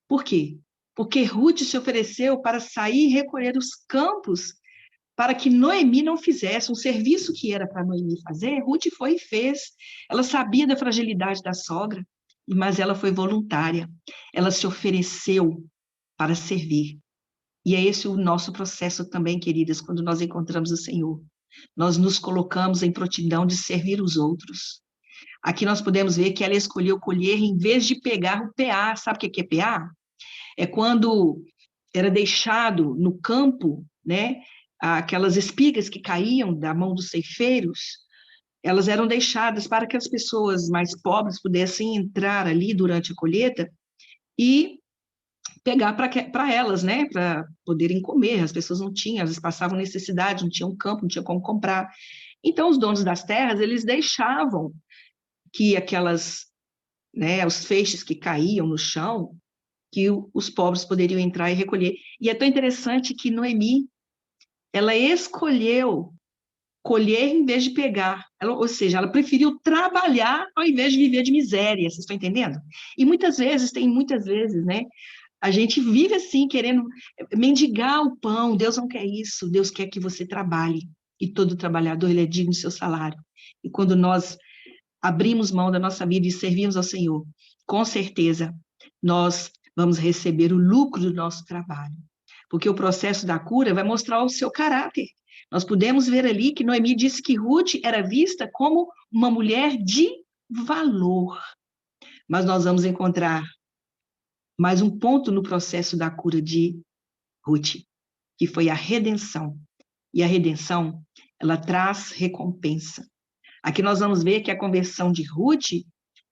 Por quê? Porque Ruth se ofereceu para sair e recolher os campos para que Noemi não fizesse um serviço que era para Noemi fazer. Ruth foi e fez. Ela sabia da fragilidade da sogra, mas ela foi voluntária. Ela se ofereceu para servir. E é esse o nosso processo também, queridas, quando nós encontramos o Senhor. Nós nos colocamos em prontidão de servir os outros. Aqui nós podemos ver que ela escolheu colher em vez de pegar o PA. Sabe o que é PA? É quando era deixado no campo, né, aquelas espigas que caíam da mão dos ceifeiros, elas eram deixadas para que as pessoas mais pobres pudessem entrar ali durante a colheita e pegar para elas, né, para poderem comer. As pessoas não tinham, às vezes passavam necessidade, não tinham campo, não tinham como comprar. Então, os donos das terras, eles deixavam que aquelas, né, os feixes que caíam no chão, que os pobres poderiam entrar e recolher. E é tão interessante que Noemi, ela escolheu colher em vez de pegar. Ou seja, ela preferiu trabalhar ao invés de viver de miséria, vocês estão entendendo? E muitas vezes, né? A gente vive assim, querendo mendigar o pão. Deus não quer isso. Deus quer que você trabalhe. E todo trabalhador, ele é digno do seu salário. E quando nós abrimos mão da nossa vida e servimos ao Senhor, com certeza, nós vamos receber o lucro do nosso trabalho. Porque o processo da cura vai mostrar o seu caráter. Nós podemos ver ali que Noemi disse que Ruth era vista como uma mulher de valor. Mas nós vamos encontrar mais um ponto no processo da cura de Ruth, que foi a redenção. E a redenção, ela traz recompensa. Aqui nós vamos ver que a conversão de Ruth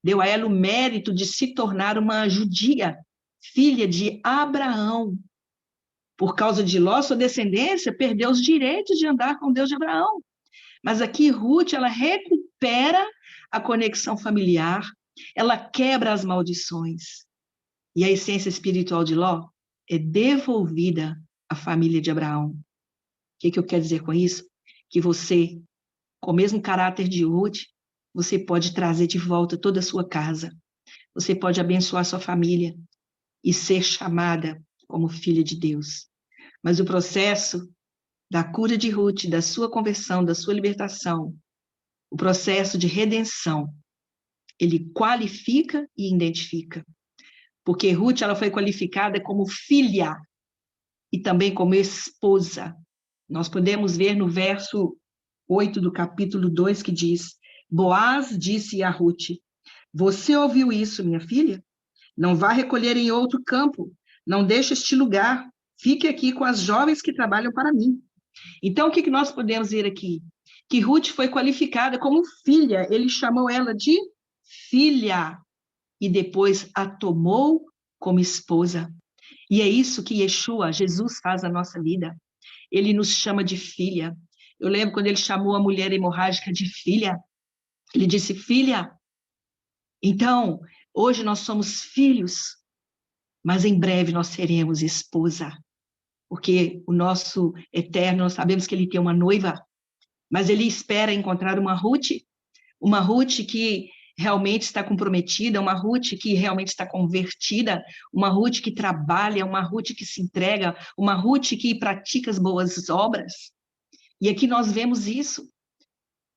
deu a ela o mérito de se tornar uma judia, filha de Abraão. Por causa de Ló, sua descendência perdeu os direitos de andar com o Deus de Abraão. Mas aqui Ruth, ela recupera a conexão familiar, ela quebra as maldições. E a essência espiritual de Ló é devolvida à família de Abraão. O que eu quero dizer com isso? Que você, com o mesmo caráter de Ruth, você pode trazer de volta toda a sua casa. Você pode abençoar sua família e ser chamada como filha de Deus. Mas o processo da cura de Ruth, da sua conversão, da sua libertação, o processo de redenção, ele qualifica e identifica. Porque Ruth, ela foi qualificada como filha e também como esposa. Nós podemos ver no verso 8 do capítulo 2 que diz: Boaz disse a Ruth: Você ouviu isso, minha filha? Não vá recolher em outro campo, não deixe este lugar, fique aqui com as jovens que trabalham para mim. Então, o que nós podemos ver aqui? Que Ruth foi qualificada como filha, ele chamou ela de filha, e depois a tomou como esposa. E é isso que Yeshua, Jesus, faz na nossa vida. Ele nos chama de filha. Eu lembro quando ele chamou a mulher hemorrágica de filha, ele disse, filha. Então, hoje nós somos filhos, mas em breve nós seremos esposa. Porque o nosso Eterno, nós sabemos que ele tem uma noiva, mas ele espera encontrar uma Ruth que realmente está comprometida, uma Ruth que realmente está convertida, uma Ruth que trabalha, uma Ruth que se entrega, uma Ruth que pratica as boas obras. E aqui nós vemos isso.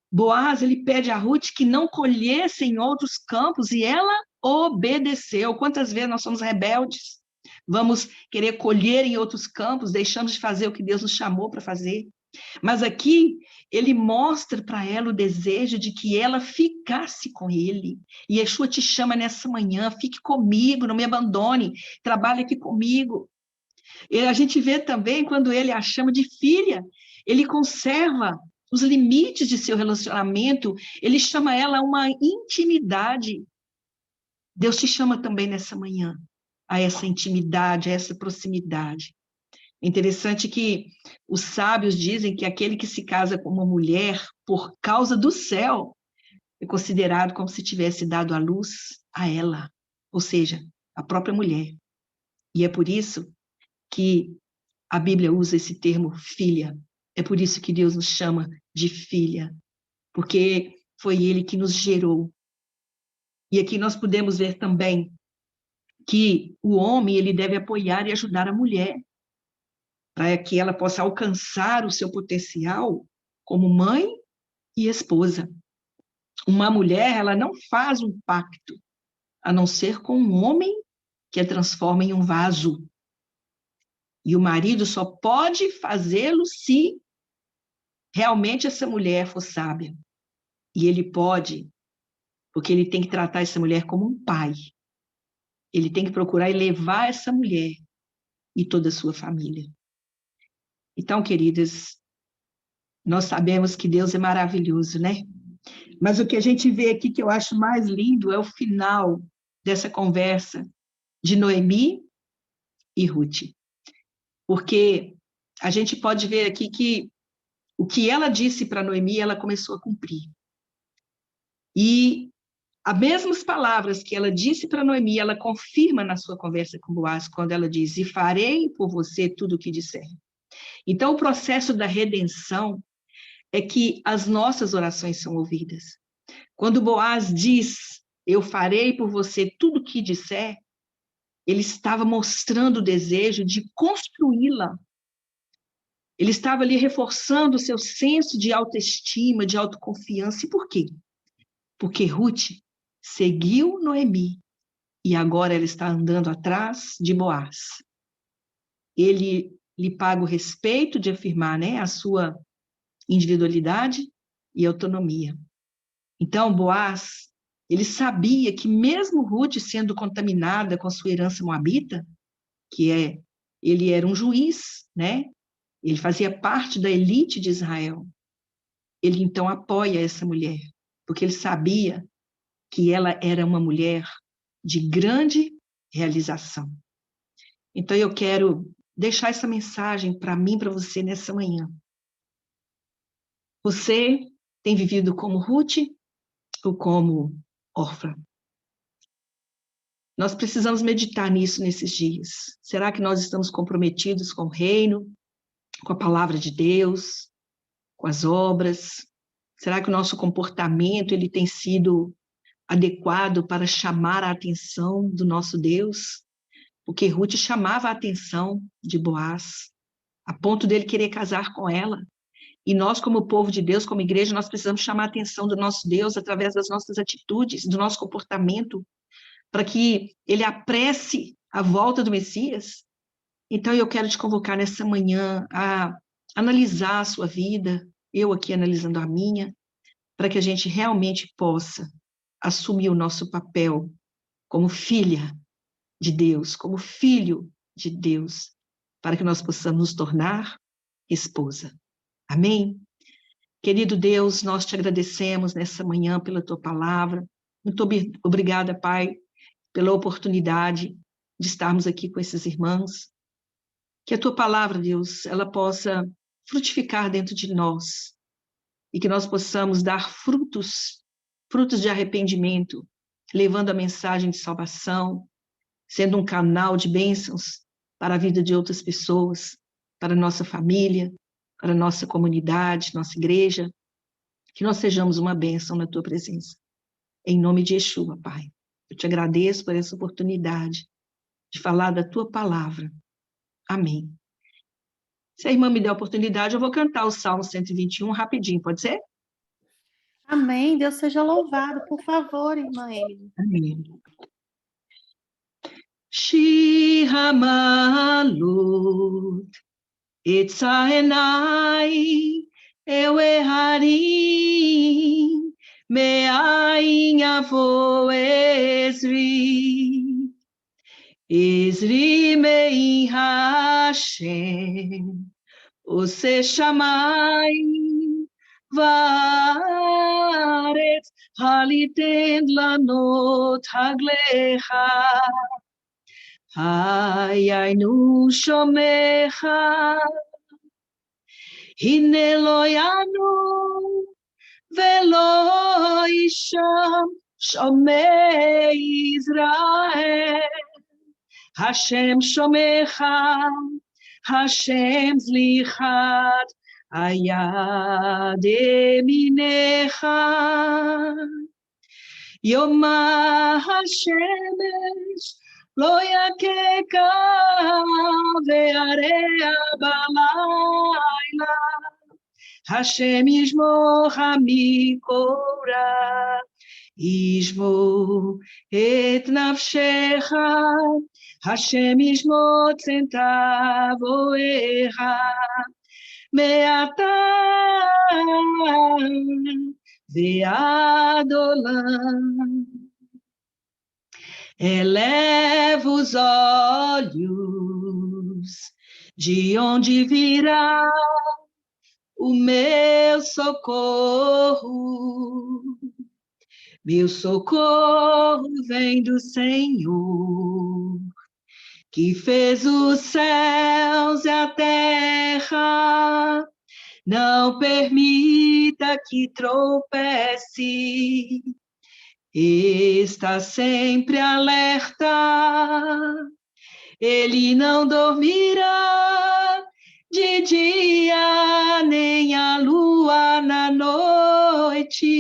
Boaz, ele pede a Ruth que não colhesse em outros campos, e ela obedeceu. Quantas vezes nós somos rebeldes? Vamos querer colher em outros campos, deixamos de fazer o que Deus nos chamou para fazer. Mas aqui, ele mostra para ela o desejo de que ela ficasse com ele. E Yeshua te chama nessa manhã, fique comigo, não me abandone, trabalhe aqui comigo. E a gente vê também, quando ele a chama de filha, ele conserva os limites de seu relacionamento, ele chama ela a uma intimidade. Deus te chama também nessa manhã a essa intimidade, a essa proximidade. É interessante que os sábios dizem que aquele que se casa com uma mulher por causa do céu é considerado como se tivesse dado a luz a ela, ou seja, a própria mulher. E é por isso que a Bíblia usa esse termo filha. É por isso que Deus nos chama de filha, porque foi Ele que nos gerou. E aqui nós podemos ver também que o homem ele deve apoiar e ajudar a mulher, para que ela possa alcançar o seu potencial como mãe e esposa. Uma mulher, ela não faz um pacto, a não ser com um homem que a transforma em um vaso. E o marido só pode fazê-lo se realmente essa mulher for sábia. E ele pode, porque ele tem que tratar essa mulher como um pai. Ele tem que procurar elevar essa mulher e toda a sua família. Então, queridas, nós sabemos que Deus é maravilhoso, né? Mas o que a gente vê aqui que eu acho mais lindo é o final dessa conversa de Noemi e Ruth. Porque a gente pode ver aqui que o que ela disse para Noemi, ela começou a cumprir. E as mesmas palavras que ela disse para Noemi, ela confirma na sua conversa com Boaz, quando ela diz, e farei por você tudo o que disser. Então, o processo da redenção é que as nossas orações são ouvidas. Quando Boaz diz, eu farei por você tudo o que disser, ele estava mostrando o desejo de construí-la. Ele estava ali reforçando o seu senso de autoestima, de autoconfiança. E por quê? Porque Ruth seguiu Noemi e agora ela está andando atrás de Boaz. Ele lhe paga o respeito de afirmar, né, a sua individualidade e autonomia. Então, Boaz, ele sabia que mesmo Ruth sendo contaminada com a sua herança moabita, ele era um juiz, né? Ele fazia parte da elite de Israel. Ele então apoia essa mulher, porque ele sabia que ela era uma mulher de grande realização. Então eu quero deixar essa mensagem para mim, para você nessa manhã. Você tem vivido como Ruth ou como Orfa? Nós precisamos meditar nisso nesses dias. Será que nós estamos comprometidos com o reino, com a palavra de Deus, com as obras? Será que o nosso comportamento ele tem sido adequado para chamar a atenção do nosso Deus? Porque Ruth chamava a atenção de Boaz, a ponto dele querer casar com ela. E nós, como povo de Deus, como igreja, nós precisamos chamar a atenção do nosso Deus através das nossas atitudes, do nosso comportamento, para que ele apresse a volta do Messias. Então, eu quero te convocar nessa manhã a analisar a sua vida, eu aqui analisando a minha, para que a gente realmente possa assumir o nosso papel como filha de Deus, como filho de Deus, para que nós possamos nos tornar esposa. Amém? Querido Deus, nós te agradecemos nessa manhã pela tua palavra. Muito obrigada, Pai, pela oportunidade de estarmos aqui com esses irmãos. Que a tua palavra, Deus, ela possa frutificar dentro de nós e que nós possamos dar frutos de arrependimento, levando a mensagem de salvação, sendo um canal de bênçãos para a vida de outras pessoas, para a nossa família, para a nossa comunidade, nossa igreja, que nós sejamos uma bênção na tua presença. Em nome de Yeshua, Pai. Eu te agradeço por essa oportunidade de falar da tua palavra. Amém. Se a irmã me der a oportunidade, eu vou cantar o Salmo 121 rapidinho, pode ser? Amém. Deus seja louvado. Por favor, irmã Emily. Amém. Shir hamalut etzaenai eweharim me'ain yavo Ezri mei Hashem Ose shamayim va'aretz haliten lanot haglecha hayaynu shomecha hine lo yanu velo isham shomei Israel Hashem shomecha, Hashem zlichat, ayad eminecha. Yoma Hashemesh lo yakeka ve'area balayla. Hashem yishmocha mikora, yishmo et nafshecha. Hashem yishmot tzentavoecha me'ata ve'ad olam. Eleva os olhos, de onde virá o meu socorro? Meu socorro vem do Senhor, que fez os céus e a terra. Não permita que tropece, está sempre alerta. Ele não dormirá de dia, nem a lua na noite.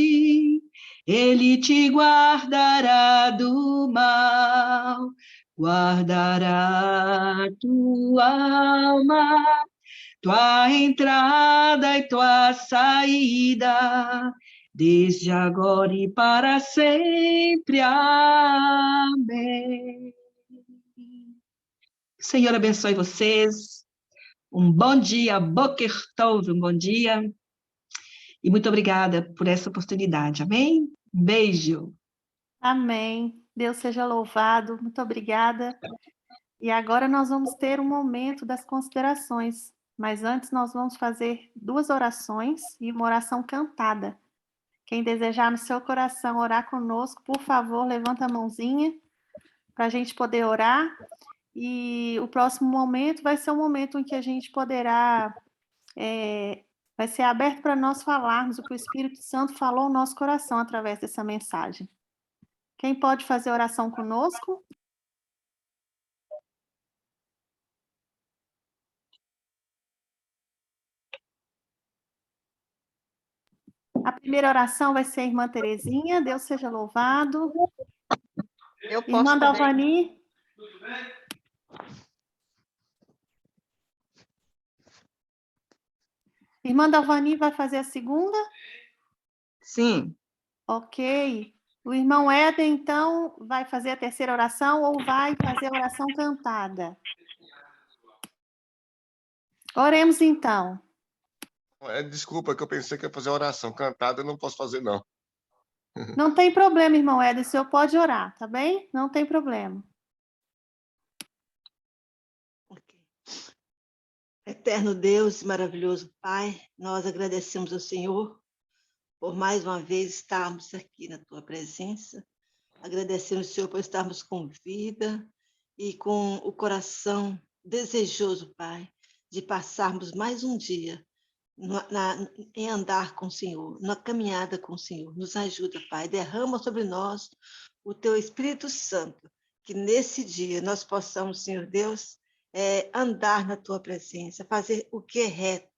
Ele te guardará do mal, guardará tua alma, tua entrada e tua saída, desde agora e para sempre. Amém. Senhor abençoe vocês. Um bom dia, Boker Tov, um bom dia. E muito obrigada por essa oportunidade, amém? Um beijo. Amém. Deus seja louvado. Muito obrigada. E agora nós vamos ter um momento das considerações. Mas antes nós vamos fazer 2 orações e uma oração cantada. Quem desejar no seu coração orar conosco, por favor, levanta a mãozinha para a gente poder orar. E o próximo momento vai ser um momento em que a gente poderá, vai ser aberto para nós falarmos o que o Espírito Santo falou no nosso coração através dessa mensagem. Quem pode fazer oração conosco? A primeira oração vai ser a irmã Terezinha, Deus seja louvado. Eu posso Irmã também. Dalvani. Irmã Dalvani vai fazer a segunda? Sim. Ok. O irmão Éder, então, vai fazer a terceira oração ou vai fazer a oração cantada? Oremos, então. Desculpa, que eu pensei que ia fazer oração cantada, eu não posso fazer, não. Não tem problema, irmão Éder, o senhor pode orar, tá bem? Não tem problema. Ok. Eterno Deus, maravilhoso Pai, nós agradecemos ao Senhor por mais uma vez estarmos aqui na Tua presença. Agradecemos, Senhor, por estarmos com vida e com o coração desejoso, Pai, de passarmos mais um dia em andar com o Senhor, na caminhada com o Senhor. Nos ajuda, Pai. Derrama sobre nós o Teu Espírito Santo, que nesse dia nós possamos, Senhor Deus, andar na Tua presença, fazer o que é reto,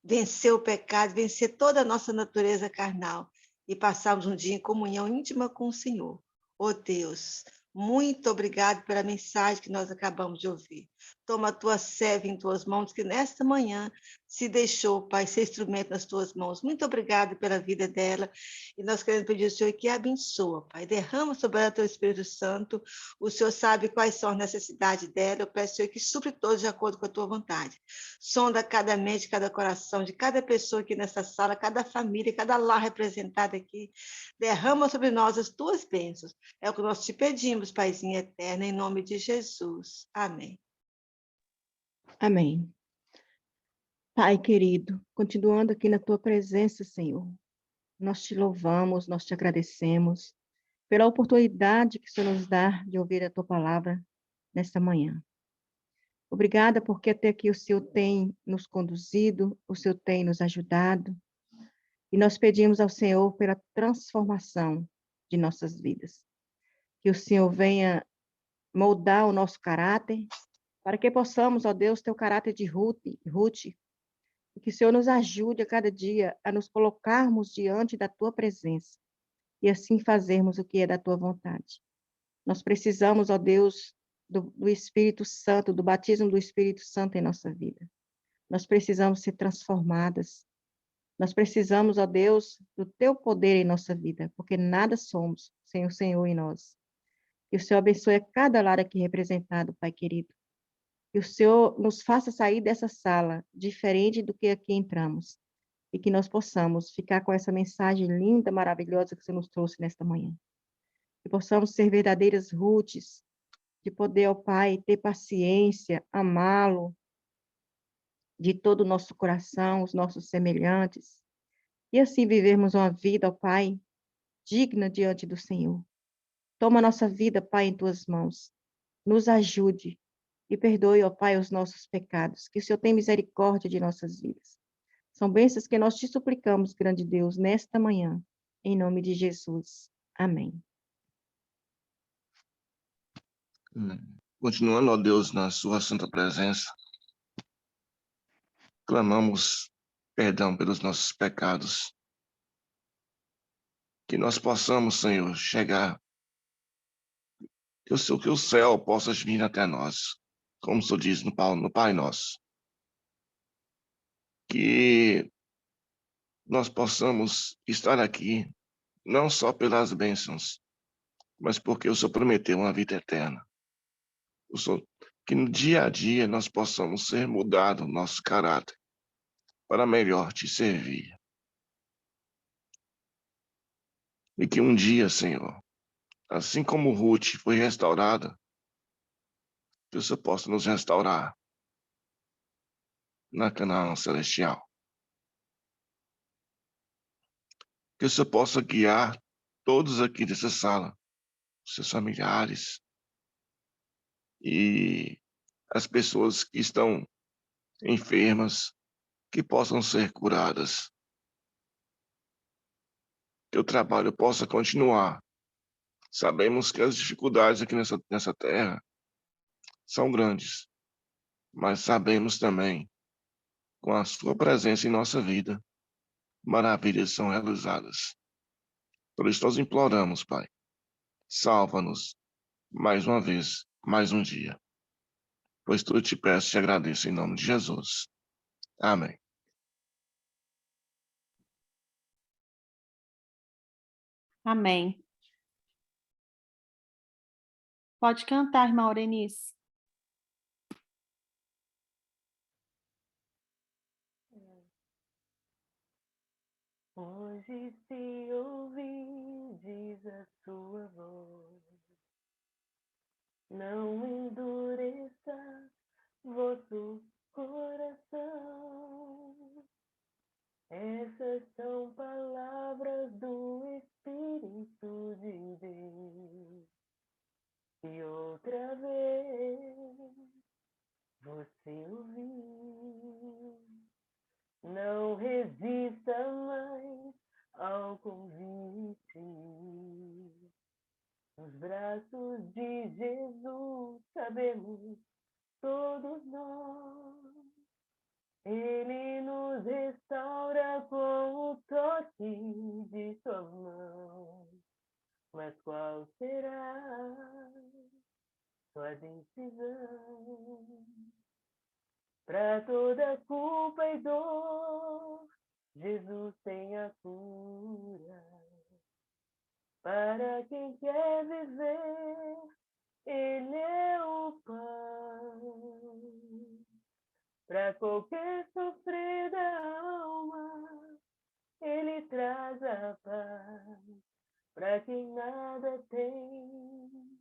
vencer o pecado, vencer toda a nossa natureza carnal e passarmos um dia em comunhão íntima com o Senhor. Oh Deus, muito obrigado pela mensagem que nós acabamos de ouvir. Toma a tua serva em tuas mãos, que nesta manhã se deixou, Pai, ser instrumento nas tuas mãos. Muito obrigado pela vida dela. E nós queremos pedir ao Senhor que a abençoa, Pai. Derrama sobre ela o teu Espírito Santo. O Senhor sabe quais são as necessidades dela. Eu peço ao Senhor que supre todos de acordo com a tua vontade. Sonda cada mente, cada coração de cada pessoa aqui nessa sala, cada família, cada lar representado aqui. Derrama sobre nós as tuas bênçãos. É o que nós te pedimos, Paizinho eterno, em nome de Jesus. Amém. Amém. Pai querido, continuando aqui na tua presença, Senhor, nós te louvamos, nós te agradecemos pela oportunidade que o Senhor nos dá de ouvir a tua palavra nesta manhã. Obrigada porque até aqui o Senhor tem nos conduzido, o Senhor tem nos ajudado, e nós pedimos ao Senhor pela transformação de nossas vidas. Que o Senhor venha moldar o nosso caráter, para que possamos, ó Deus, ter o caráter de Ruth, e que o Senhor nos ajude a cada dia a nos colocarmos diante da tua presença, e assim fazermos o que é da tua vontade. Nós precisamos, ó Deus, do Espírito Santo, do batismo do Espírito Santo em nossa vida. Nós precisamos ser transformadas. Nós precisamos, ó Deus, do teu poder em nossa vida, porque nada somos sem o Senhor em nós. Que o Senhor abençoe a cada lar aqui representado, Pai querido. Que o Senhor nos faça sair dessa sala diferente do que aqui entramos. E que nós possamos ficar com essa mensagem linda, maravilhosa que o Senhor nos trouxe nesta manhã. Que possamos ser verdadeiras Rutes, de poder, ó Pai, ter paciência, amá-lo de todo o nosso coração, os nossos semelhantes, e assim vivermos uma vida, ó Pai, digna diante do Senhor. Toma a nossa vida, Pai, em tuas mãos. Nos ajude e perdoe, ó Pai, os nossos pecados. Que o Senhor tenha misericórdia de nossas vidas. São bênçãos que nós te suplicamos, grande Deus, nesta manhã, em nome de Jesus. Amém. Continuando, ó Deus, na sua santa presença, clamamos perdão pelos nossos pecados. Que nós possamos, Senhor, chegar, que o céu possa vir até nós, como o Senhor diz no Pai Nosso. Que nós possamos estar aqui, não só pelas bênçãos, mas porque o Senhor prometeu uma vida eterna. O Senhor, que no dia a dia nós possamos ser mudados, nosso caráter, para melhor te servir. E que um dia, Senhor, assim como Ruth foi restaurada, que o Senhor possa nos restaurar na Canaã celestial. Que o Senhor possa guiar todos aqui dessa sala, seus familiares e as pessoas que estão enfermas, que possam ser curadas. Que o trabalho possa continuar. Sabemos que as dificuldades aqui nessa terra são grandes, mas sabemos também, com a sua presença em nossa vida, maravilhas são realizadas. Por isso nós imploramos, Pai, salva-nos mais uma vez, mais um dia. Pois tudo te peço e te agradeço em nome de Jesus. Amém. Amém. Pode cantar, irmã Aurenice. Hoje se ouvides a sua voz, não endureça vosso coração. Essas são palavras do Espírito de Deus. E outra vez você ouviu. Não resista mais ao convite. Nos braços de Jesus cabemos todos nós. Ele nos restaura com o toque de sua mão. Mas qual será sua decisão? Para toda culpa e dor, Jesus tem a cura. Para quem quer viver, Ele é o pão. Para qualquer sofrida alma, Ele traz a paz. Para quem nada tem,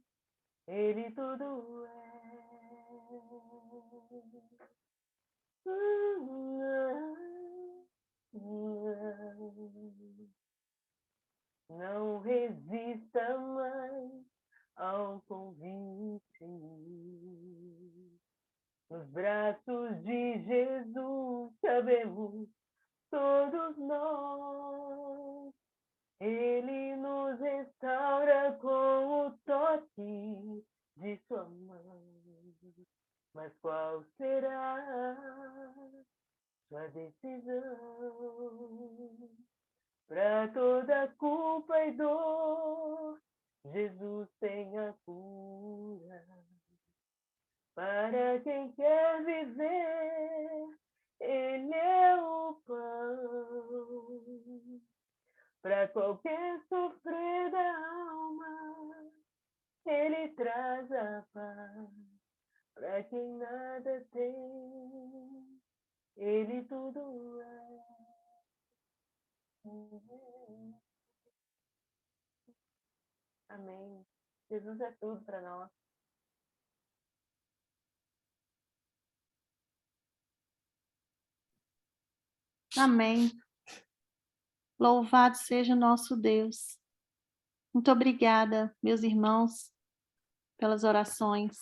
Ele tudo é. Não resista mais ao convite. Nos braços de Jesus cabemos todos nós. Ele nos restaura com o toque de sua mão. Mas qual será sua decisão? Para toda culpa e dor, Jesus tem a cura. Para quem quer viver, Ele é o pão. Para qualquer sofrida alma, Ele traz a paz. Para quem nada tem, Ele tudo é. Amém. Jesus é tudo para nós. Amém. Louvado seja o nosso Deus. Muito obrigada, meus irmãos, pelas orações.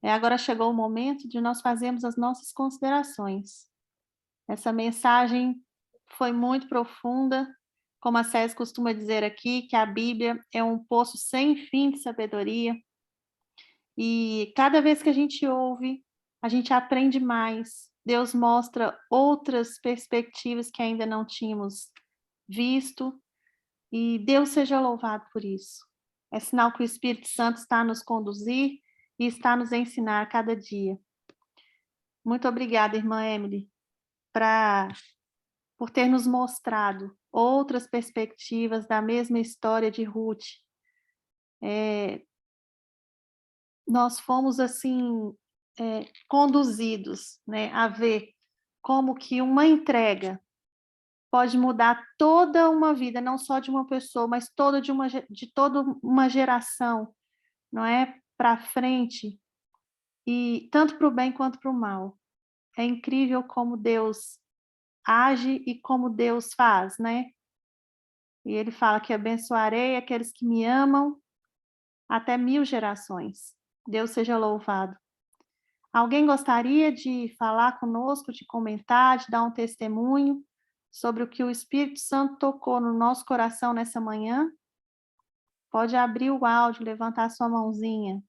Agora chegou o momento de nós fazermos as nossas considerações. Essa mensagem foi muito profunda, como a César costuma dizer aqui, que a Bíblia é um poço sem fim de sabedoria. E cada vez que a gente ouve, a gente aprende mais. Deus mostra outras perspectivas que ainda não tínhamos visto, e Deus seja louvado por isso. É sinal que o Espírito Santo está a nos conduzir e está a nos ensinar a cada dia. Muito obrigada, irmã Emily, por ter nos mostrado outras perspectivas da mesma história de Ruth. Nós fomos, assim, conduzidos, né, a ver como que uma entrega pode mudar toda uma vida, não só de uma pessoa, mas de toda uma geração, não é? Para frente, e tanto para o bem quanto para o mal. É incrível como Deus age e como Deus faz, né? E ele fala que abençoarei aqueles que me amam até 1000 gerações. Deus seja louvado. Alguém gostaria de falar conosco, de comentar, de dar um testemunho sobre o que o Espírito Santo tocou no nosso coração nessa manhã? Pode abrir o áudio, levantar a sua mãozinha.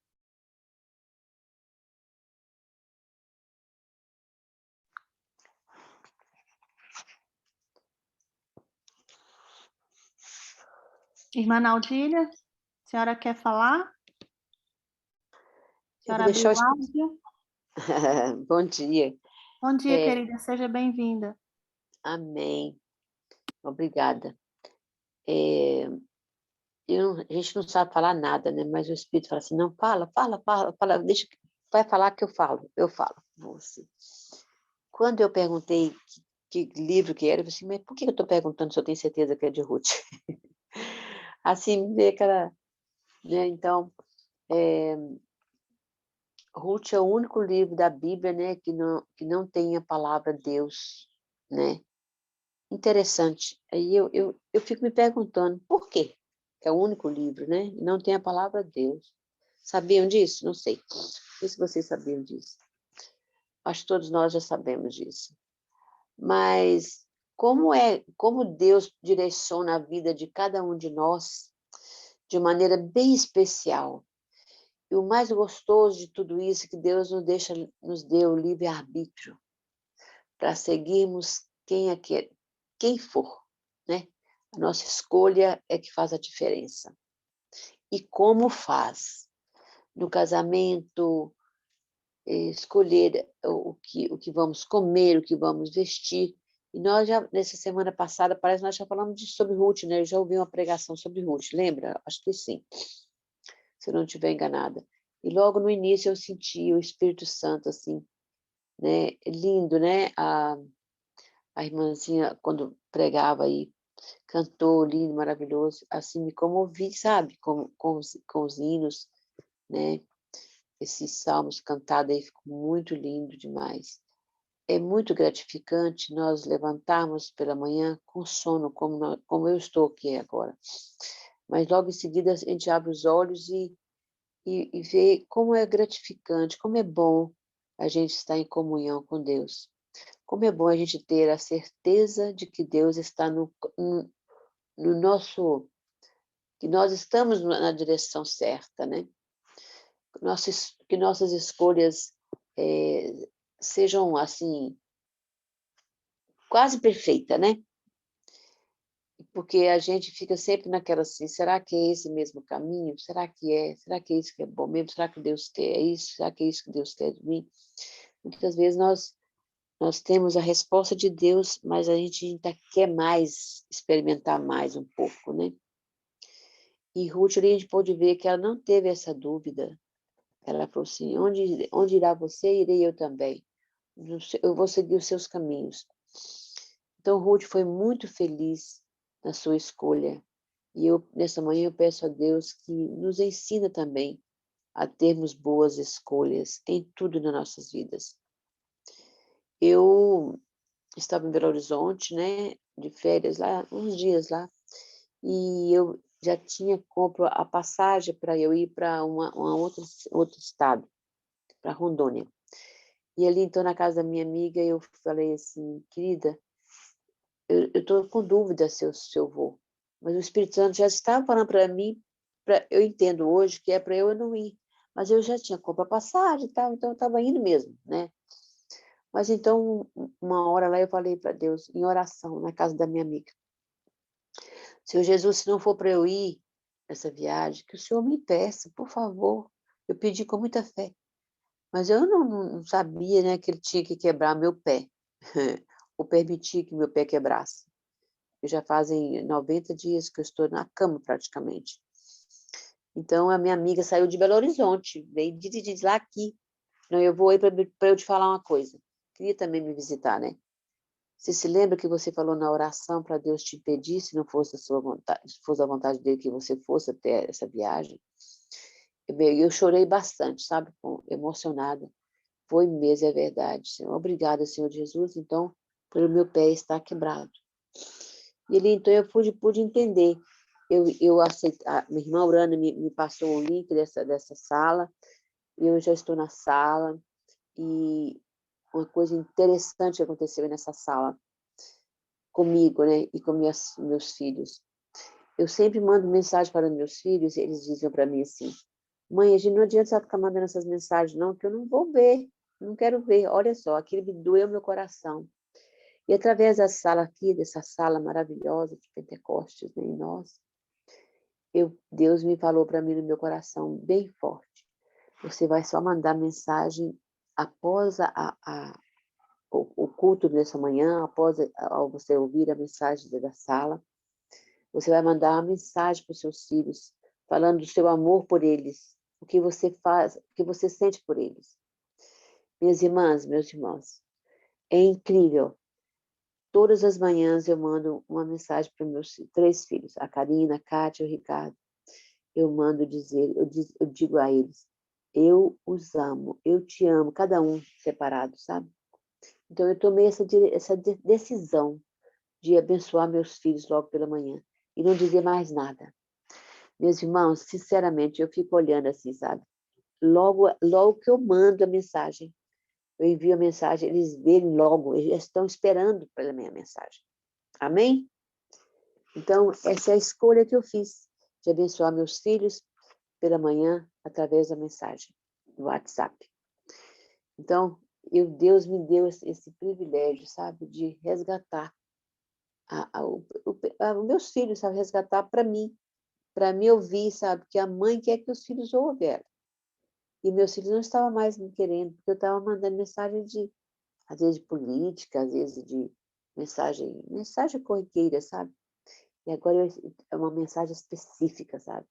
Irmã Naudília, a senhora quer falar? A senhora abriu o áudio? Bom dia. Bom dia, querida, seja bem-vinda. Amém. Obrigada. A gente não sabe falar nada, né? Mas o Espírito fala assim, não, fala, deixa, vai falar que eu falo. Você. Quando eu perguntei que livro que era, eu falei assim, mas por que eu estou perguntando se eu tenho certeza que é de Ruth? Assim, vê aquela... Né? Então, Ruth é o único livro da Bíblia, né, que não tem a palavra Deus, né? Interessante. Aí eu fico me perguntando, por quê? Que é o único livro, né? E não tem a palavra Deus. Sabiam disso? Não sei. Não sei se vocês sabiam disso. Acho que todos nós já sabemos disso. Mas como Deus direciona a vida de cada um de nós de maneira bem especial. E o mais gostoso de tudo isso é que Deus nos deu o livre-arbítrio para seguirmos quem for, né? A nossa escolha é que faz a diferença. E como faz? No casamento, escolher o que vamos comer, o que vamos vestir. E nós já, nessa semana passada, parece que nós já falamos sobre Ruth, né? Eu já ouvi uma pregação sobre Ruth, lembra? Acho que sim, se eu não estiver enganada. E logo no início eu senti o Espírito Santo, assim, né? Lindo, né? A irmãzinha, quando pregava aí, cantou, lindo, maravilhoso, assim, me comovi, sabe? Com os hinos, né? Esses salmos cantados aí ficou muito lindo demais. É muito gratificante nós levantarmos pela manhã com sono, como eu estou aqui agora. Mas logo em seguida a gente abre os olhos e vê como é gratificante, como é bom a gente estar em comunhão com Deus. Como é bom a gente ter a certeza de que Deus está no nosso... que nós estamos na direção certa, né? Que nossas escolhas sejam, assim, quase perfeitas, né? Porque a gente fica sempre naquela assim, será que é esse mesmo caminho? Será que é? Será que é isso que é bom mesmo? Será que Deus quer isso? Será que é isso que Deus quer de mim? Muitas vezes nós temos a resposta de Deus, mas a gente ainda quer mais, experimentar mais um pouco, né? E Ruth, a gente pôde ver que ela não teve essa dúvida. Ela falou assim, onde irá você, irei eu também. Eu vou seguir os seus caminhos. Então, Ruth foi muito feliz na sua escolha. E nessa manhã, eu peço a Deus que nos ensina também a termos boas escolhas em tudo nas nossas vidas. Eu estava em Belo Horizonte, né, de férias lá, uns dias lá, e eu já tinha compro a passagem para eu ir para outro estado, para Rondônia. E ali, então, na casa da minha amiga, eu falei assim, querida, eu estou com dúvida se eu vou. Mas o Espírito Santo já estava falando para mim, eu entendo hoje que é para eu não ir. Mas eu já tinha comprado a passagem e tal, então eu estava indo mesmo, né? Mas então, uma hora lá eu falei para Deus, em oração, na casa da minha amiga, Senhor Jesus, se não for para eu ir nessa viagem, que o Senhor me peça, por favor. Eu pedi com muita fé. Mas eu não sabia, né, que ele tinha que quebrar meu pé, ou permitir que meu pé quebrasse. Já fazem 90 dias que eu estou na cama, praticamente. Então, a minha amiga saiu de Belo Horizonte, veio de lá aqui. Não, eu vou aí para eu te falar uma coisa. Queria também me visitar, né? Você se lembra que você falou na oração para Deus te impedir, se não fosse a sua vontade, se fosse a vontade dele que você fosse até essa viagem? Eu chorei bastante, sabe? Emocionada. Foi mesmo, é verdade, Senhor. Obrigada, Senhor Jesus, então, pelo meu pé estar quebrado. E ali, então, eu pude entender. Eu aceitei, a minha irmã Urana me passou o link dessa sala, e eu já estou na sala, e uma coisa interessante aconteceu nessa sala comigo, né, e com meus filhos. Eu sempre mando mensagem para meus filhos, e eles dizem para mim assim, mãe, a gente não adianta você ficar mandando essas mensagens não, que eu não vou ver, não quero ver. Olha só, aquilo me doeu meu coração. E através da sala aqui, dessa sala maravilhosa de Pentecostes, né, em nós, Deus me falou para mim no meu coração, bem forte, você vai só mandar mensagem após o culto dessa manhã, após você ouvir a mensagem da sala, você vai mandar uma mensagem para os seus filhos, falando do seu amor por eles, o que você faz, o que você sente por eles. Minhas irmãs, meus irmãos, é incrível. Todas as manhãs eu mando uma mensagem para meus 3 filhos, a Karina, a Kátia e o Ricardo. Eu mando dizer, eu digo a eles, eu os amo, eu te amo, cada um separado, sabe? Então eu tomei essa decisão de abençoar meus filhos logo pela manhã e não dizer mais nada. Meus irmãos, sinceramente, eu fico olhando assim, sabe? Logo que eu mando a mensagem, eu envio a mensagem, eles veem logo, eles estão esperando pela minha mensagem. Amém? Então, essa é a escolha que eu fiz, de abençoar meus filhos pela manhã, através da mensagem do WhatsApp. Então, Deus me deu esse privilégio, sabe, de resgatar os meus filhos, sabe, resgatar para mim ouvir, sabe, que a mãe quer que os filhos ouvem ela. E meus filhos não estavam mais me querendo, porque eu estava mandando mensagem às vezes de política, às vezes de mensagem corriqueira, sabe? E agora é uma mensagem específica, sabe?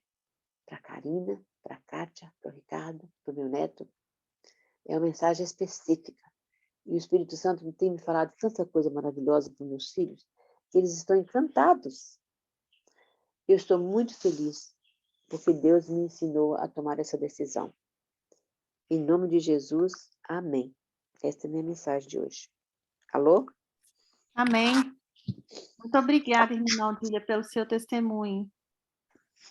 Para a Karina, para a Kátia, para o Ricardo, para o meu neto. É uma mensagem específica. E o Espírito Santo tem me falado tanta coisa maravilhosa para os meus filhos, que eles estão encantados. Eu estou muito feliz, porque Deus me ensinou a tomar essa decisão. Em nome de Jesus, amém. Esta é a minha mensagem de hoje. Alô? Amém. Muito obrigada, irmã Odília, pelo seu testemunho.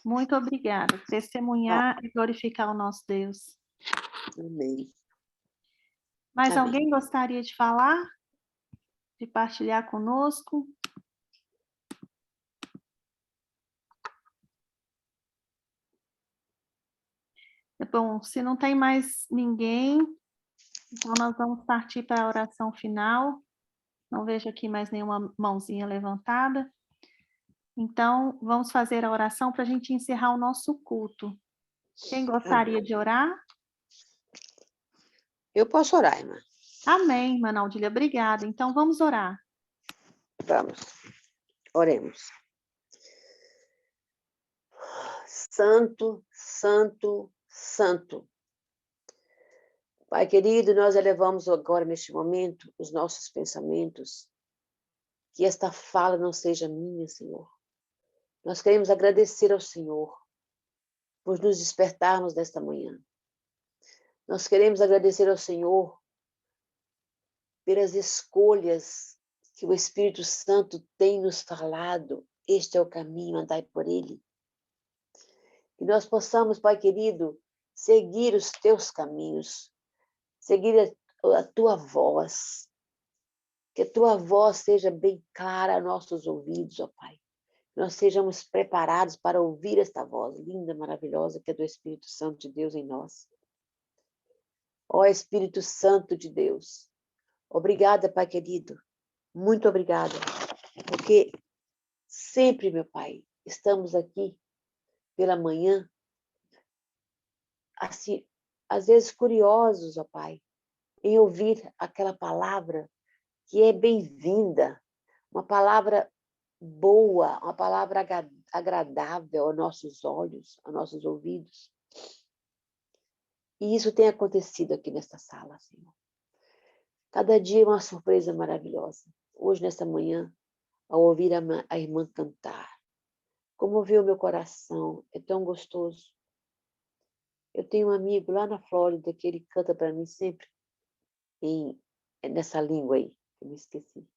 Muito obrigada. Testemunhar e glorificar o nosso Deus. Amém. Mais Amém. alguém gostaria de falar? De partilhar conosco? Bom, se não tem mais ninguém, então nós vamos partir para a oração final. Não vejo aqui mais nenhuma mãozinha levantada. Então, vamos fazer a oração para a gente encerrar o nosso culto. Quem gostaria de orar? Eu posso orar, irmã. Amém, irmã Naudília, obrigada. Então, vamos orar. Vamos. Oremos. Santo, santo, santo. Pai querido, nós elevamos agora, neste momento, os nossos pensamentos. Que esta fala não seja minha, Senhor. Nós queremos agradecer ao Senhor por nos despertarmos desta manhã. Nós queremos agradecer ao Senhor pelas escolhas que o Espírito Santo tem nos falado. Este é o caminho, andai por ele. Que nós possamos, Pai querido, seguir os teus caminhos, seguir a tua voz. Que a tua voz seja bem clara a nossos ouvidos, ó Pai. Que nós sejamos preparados para ouvir esta voz linda, maravilhosa, que é do Espírito Santo de Deus em nós. Ó Espírito Santo de Deus, Obrigada, Pai querido. Muito obrigada. Porque sempre, meu Pai, estamos aqui pela manhã, assim, às vezes curiosos, ó Pai, em ouvir aquela palavra que é bem-vinda, uma palavra boa, uma palavra agradável aos nossos olhos, aos nossos ouvidos. E isso tem acontecido aqui nesta sala, Senhor. Cada dia é uma surpresa maravilhosa. Hoje, nesta manhã, ao ouvir a irmã cantar, comoveu meu coração, é tão gostoso. Eu tenho um amigo lá na Flórida que ele canta para mim sempre nessa língua aí, que eu me esqueci.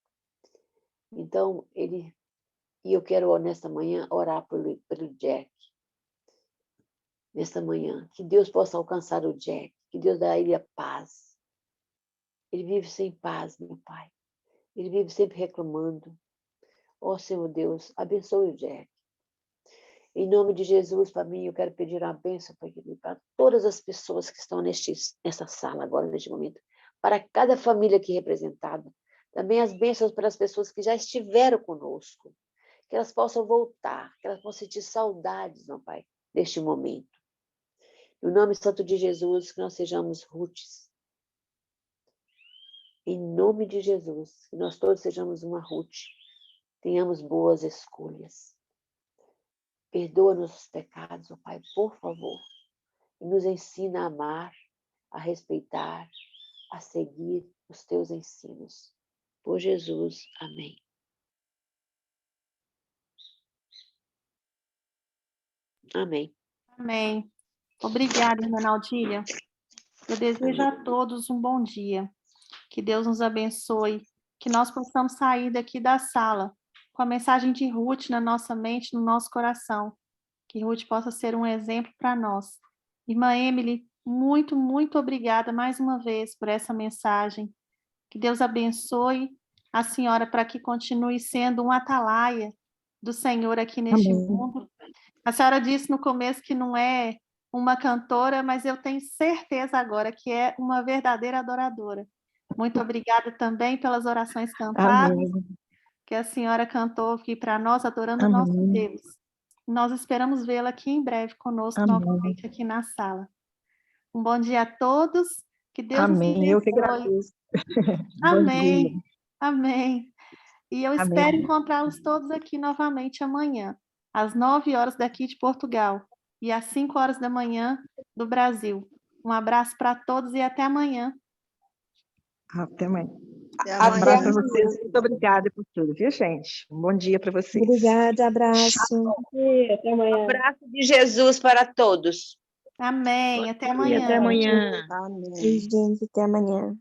Então, e eu quero, nesta manhã, orar pelo Jack. Nesta manhã, que Deus possa alcançar o Jack, que Deus dê a ele a paz. Ele vive sem paz, meu Pai. Ele vive sempre reclamando. Ó Senhor Deus, abençoe o Jack. Em nome de Jesus, para mim, eu quero pedir uma bênção para todas as pessoas que estão nessa sala agora, neste momento. Para cada família aqui representada. Também as bênçãos para as pessoas que já estiveram conosco. Que elas possam voltar, que elas possam sentir saudades, meu Pai, deste momento. No nome santo de Jesus, que nós sejamos Ruths. Em nome de Jesus, que nós todos sejamos uma Ruth. Tenhamos boas escolhas. Perdoa nossos pecados, ó Pai, por favor. E nos ensina a amar, a respeitar, a seguir os teus ensinos. Por Jesus, amém. Amém. Amém. Obrigada, irmã Naldília. Eu desejo a todos um bom dia. Que Deus nos abençoe, que nós possamos sair daqui da sala com a mensagem de Ruth na nossa mente, no nosso coração. Que Ruth possa ser um exemplo para nós. Irmã Emily, muito, muito obrigada mais uma vez por essa mensagem. Que Deus abençoe a senhora para que continue sendo um atalaia do Senhor aqui neste mundo. A senhora disse no começo que não é uma cantora, mas eu tenho certeza agora que é uma verdadeira adoradora. Muito obrigada também pelas orações cantadas, que a senhora cantou aqui para nós, adorando o nosso Deus. Nós esperamos vê-la aqui em breve conosco, novamente aqui na sala. Um bom dia a todos, que Deus nos abençoe. Eu que agradeço. Amém, amém. E eu espero encontrá-los todos aqui novamente amanhã, às 9 horas daqui de Portugal e às 5 horas da manhã do Brasil. Um abraço para todos e até amanhã. Até amanhã. Até Um abraço amanhã. para vocês. Muito obrigada por tudo, viu, gente? Um bom dia para vocês. Obrigada, abraço. Até amanhã. Abraço de Jesus para todos. Amém. Até E amanhã. até amanhã. Amém. Gente, até amanhã.